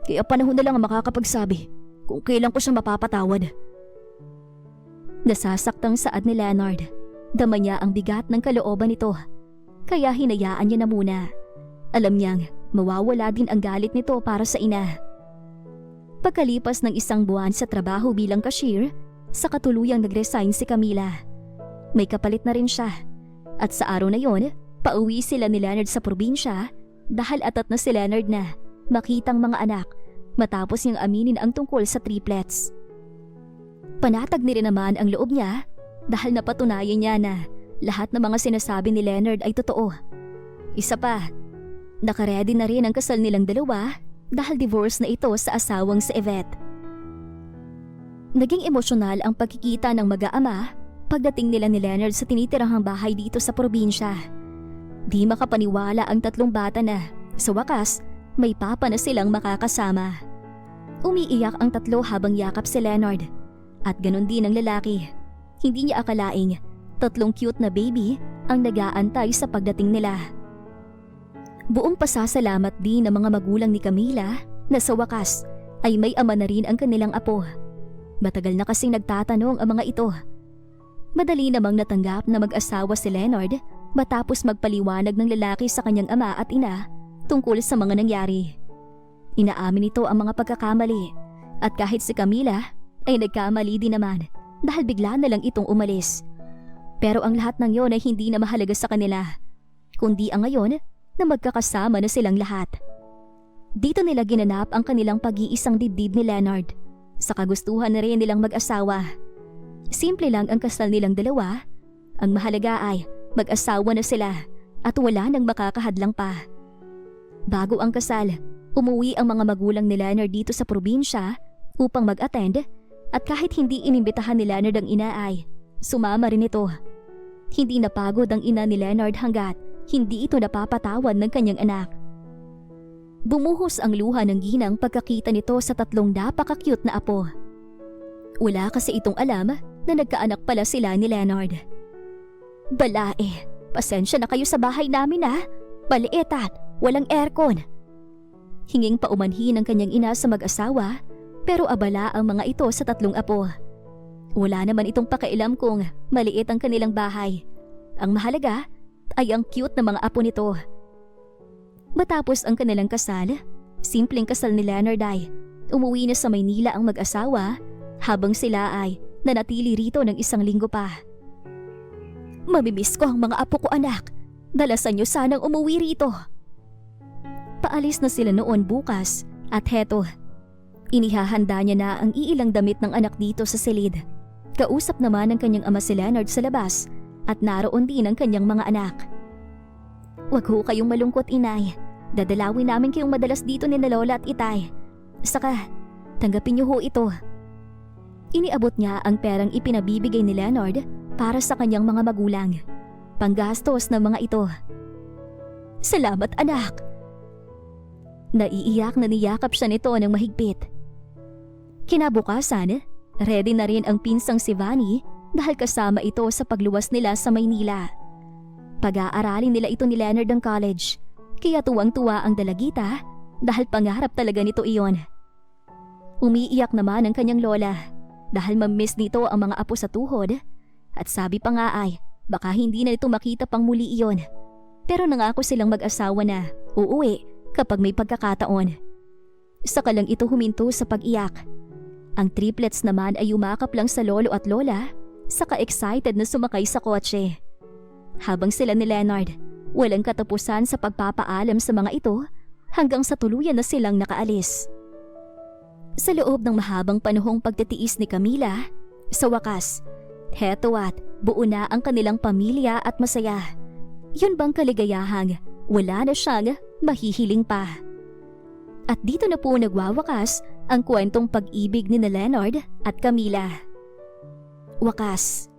Kaya panahon na lang ang makakapagsabi kung kailan ko siya mapapatawad. Nasasaktang saad ni Leonard. Dama niya ang bigat ng kalooban nito. Kaya hinayaan niya na muna. Alam niyang mawawala din ang galit nito para sa ina. Pagkalipas ng 1 buwan sa trabaho bilang cashier, sa katuluyang nag-resign si Camila. May kapalit na rin siya. At sa araw na yon, pauwi sila ni Leonard sa probinsya dahil atat na si Leonard na makitang mga anak matapos niyang aminin ang tungkol sa triplets. Panatag ni rin naman ang loob niya dahil napatunayan niya na lahat ng mga sinasabi ni Leonard ay totoo. Isa pa, nakaredy na rin ang kasal nilang dalawa dahil divorce na ito sa asawang si Yvette. Naging emosyonal ang pagkikita ng mag-aama pagdating nila ni Leonard sa tinitirahang bahay dito sa probinsya. Di makapaniwala ang 3 bata na, sa wakas, may papa na silang makakasama. Umiiyak ang 3 habang yakap si Leonard. At ganon din ang lalaki. Hindi niya akalaing 3 cute na baby ang nag-aantay sa pagdating nila. Buong pasasalamat din ng mga magulang ni Camila na sa wakas ay may ama na rin ang kanilang apo. Matagal na kasing nagtatanong ang mga ito. Madali namang natanggap na mag-asawa si Leonard matapos magpaliwanag ng lalaki sa kanyang ama at ina tungkol sa mga nangyari. Inaamin nito ang mga pagkakamali at kahit si Camila ay nagkamali din naman dahil bigla na lang itong umalis. Pero ang lahat ng yon ay hindi na mahalaga sa kanila, kundi ang ngayon na magkakasama na silang lahat. Dito nila ginanap ang kanilang pag-iisang dibdib ni Leonard. Sa kagustuhan na rin nilang mag-asawa. Simple lang ang kasal nilang dalawa. Ang mahalaga ay mag-asawa na sila at wala nang makakahadlang pa. Bago ang kasal, umuwi ang mga magulang ni Leonard dito sa probinsya upang mag-attend at kahit hindi inimbitahan ni Leonard ang ina ay sumama rin ito. Hindi napagod ang ina ni Leonard hanggat hindi ito napapatawad ng kanyang anak. Bumuhos ang luha ng ginang pagkakita nito sa 3 napaka-cute na apo. Wala kasi itong alam na nagkaanak pala sila ni Leonard. Balae, pasensya na kayo sa bahay namin ha. Maliit at walang aircon. Hinging paumanhin ng kanyang ina sa mag-asawa pero abala ang mga ito sa 3 apo. Wala naman itong pakialam kung maliit ang kanilang bahay. Ang mahalaga ay ang cute na mga apo nito. Matapos ang kanilang kasal, simpleng kasal ni Leonard ay umuwi na sa Maynila ang mag-asawa habang sila ay nanatili rito ng 1 linggo pa. Mamimiss ko ang mga apo ko, anak. Dalasan niyo sanang umuwi rito. Paalis na sila noon bukas at heto, inihahanda niya na ang iilang damit ng anak dito sa silid. Kausap naman ng kanyang ama si Leonard sa labas at naroon din ang kanyang mga anak. Huwag ho kayong malungkot, inay. Dadalawin namin kayong madalas dito ni na Lola at Itay. Saka, tanggapin niyo ho ito. Iniabot niya ang perang ipinabibigay ni Leonard para sa kanyang mga magulang. Panggastos ng mga ito. Salamat, anak. Naiiyak na niyakap siya nito ng mahigpit. Kinabukasan, ready na rin ang pinsang si Vanny dahil kasama ito sa pagluwas nila sa Maynila. Pag-aaralin nila ito ni Leonard ng college, kaya tuwang-tuwa ang dalagita dahil pangarap talaga nito iyon. Umiiyak naman ang kanyang lola dahil mamiss nito ang mga apo sa tuhod at sabi pa nga ay baka hindi na ito makita pang muli iyon. Pero nangako silang mag-asawa na uuwi kapag may pagkakataon. Saka lang ito huminto sa pag-iyak. Ang triplets naman ay umakap lang sa lolo at lola, saka excited na sumakay sa kotse. Habang sila ni Leonard, walang katapusan sa pagpapaalam sa mga ito hanggang sa tuluyan na silang nakaalis. Sa loob ng mahabang panahong pagtitiis ni Camila, sa wakas, heto at buo na ang kanilang pamilya at masaya. Yun bang kaligayahang wala na siyang mahihiling pa. At dito na po nagwawakas ang kwentong pag-ibig ni Leonard at Camila. Wakas.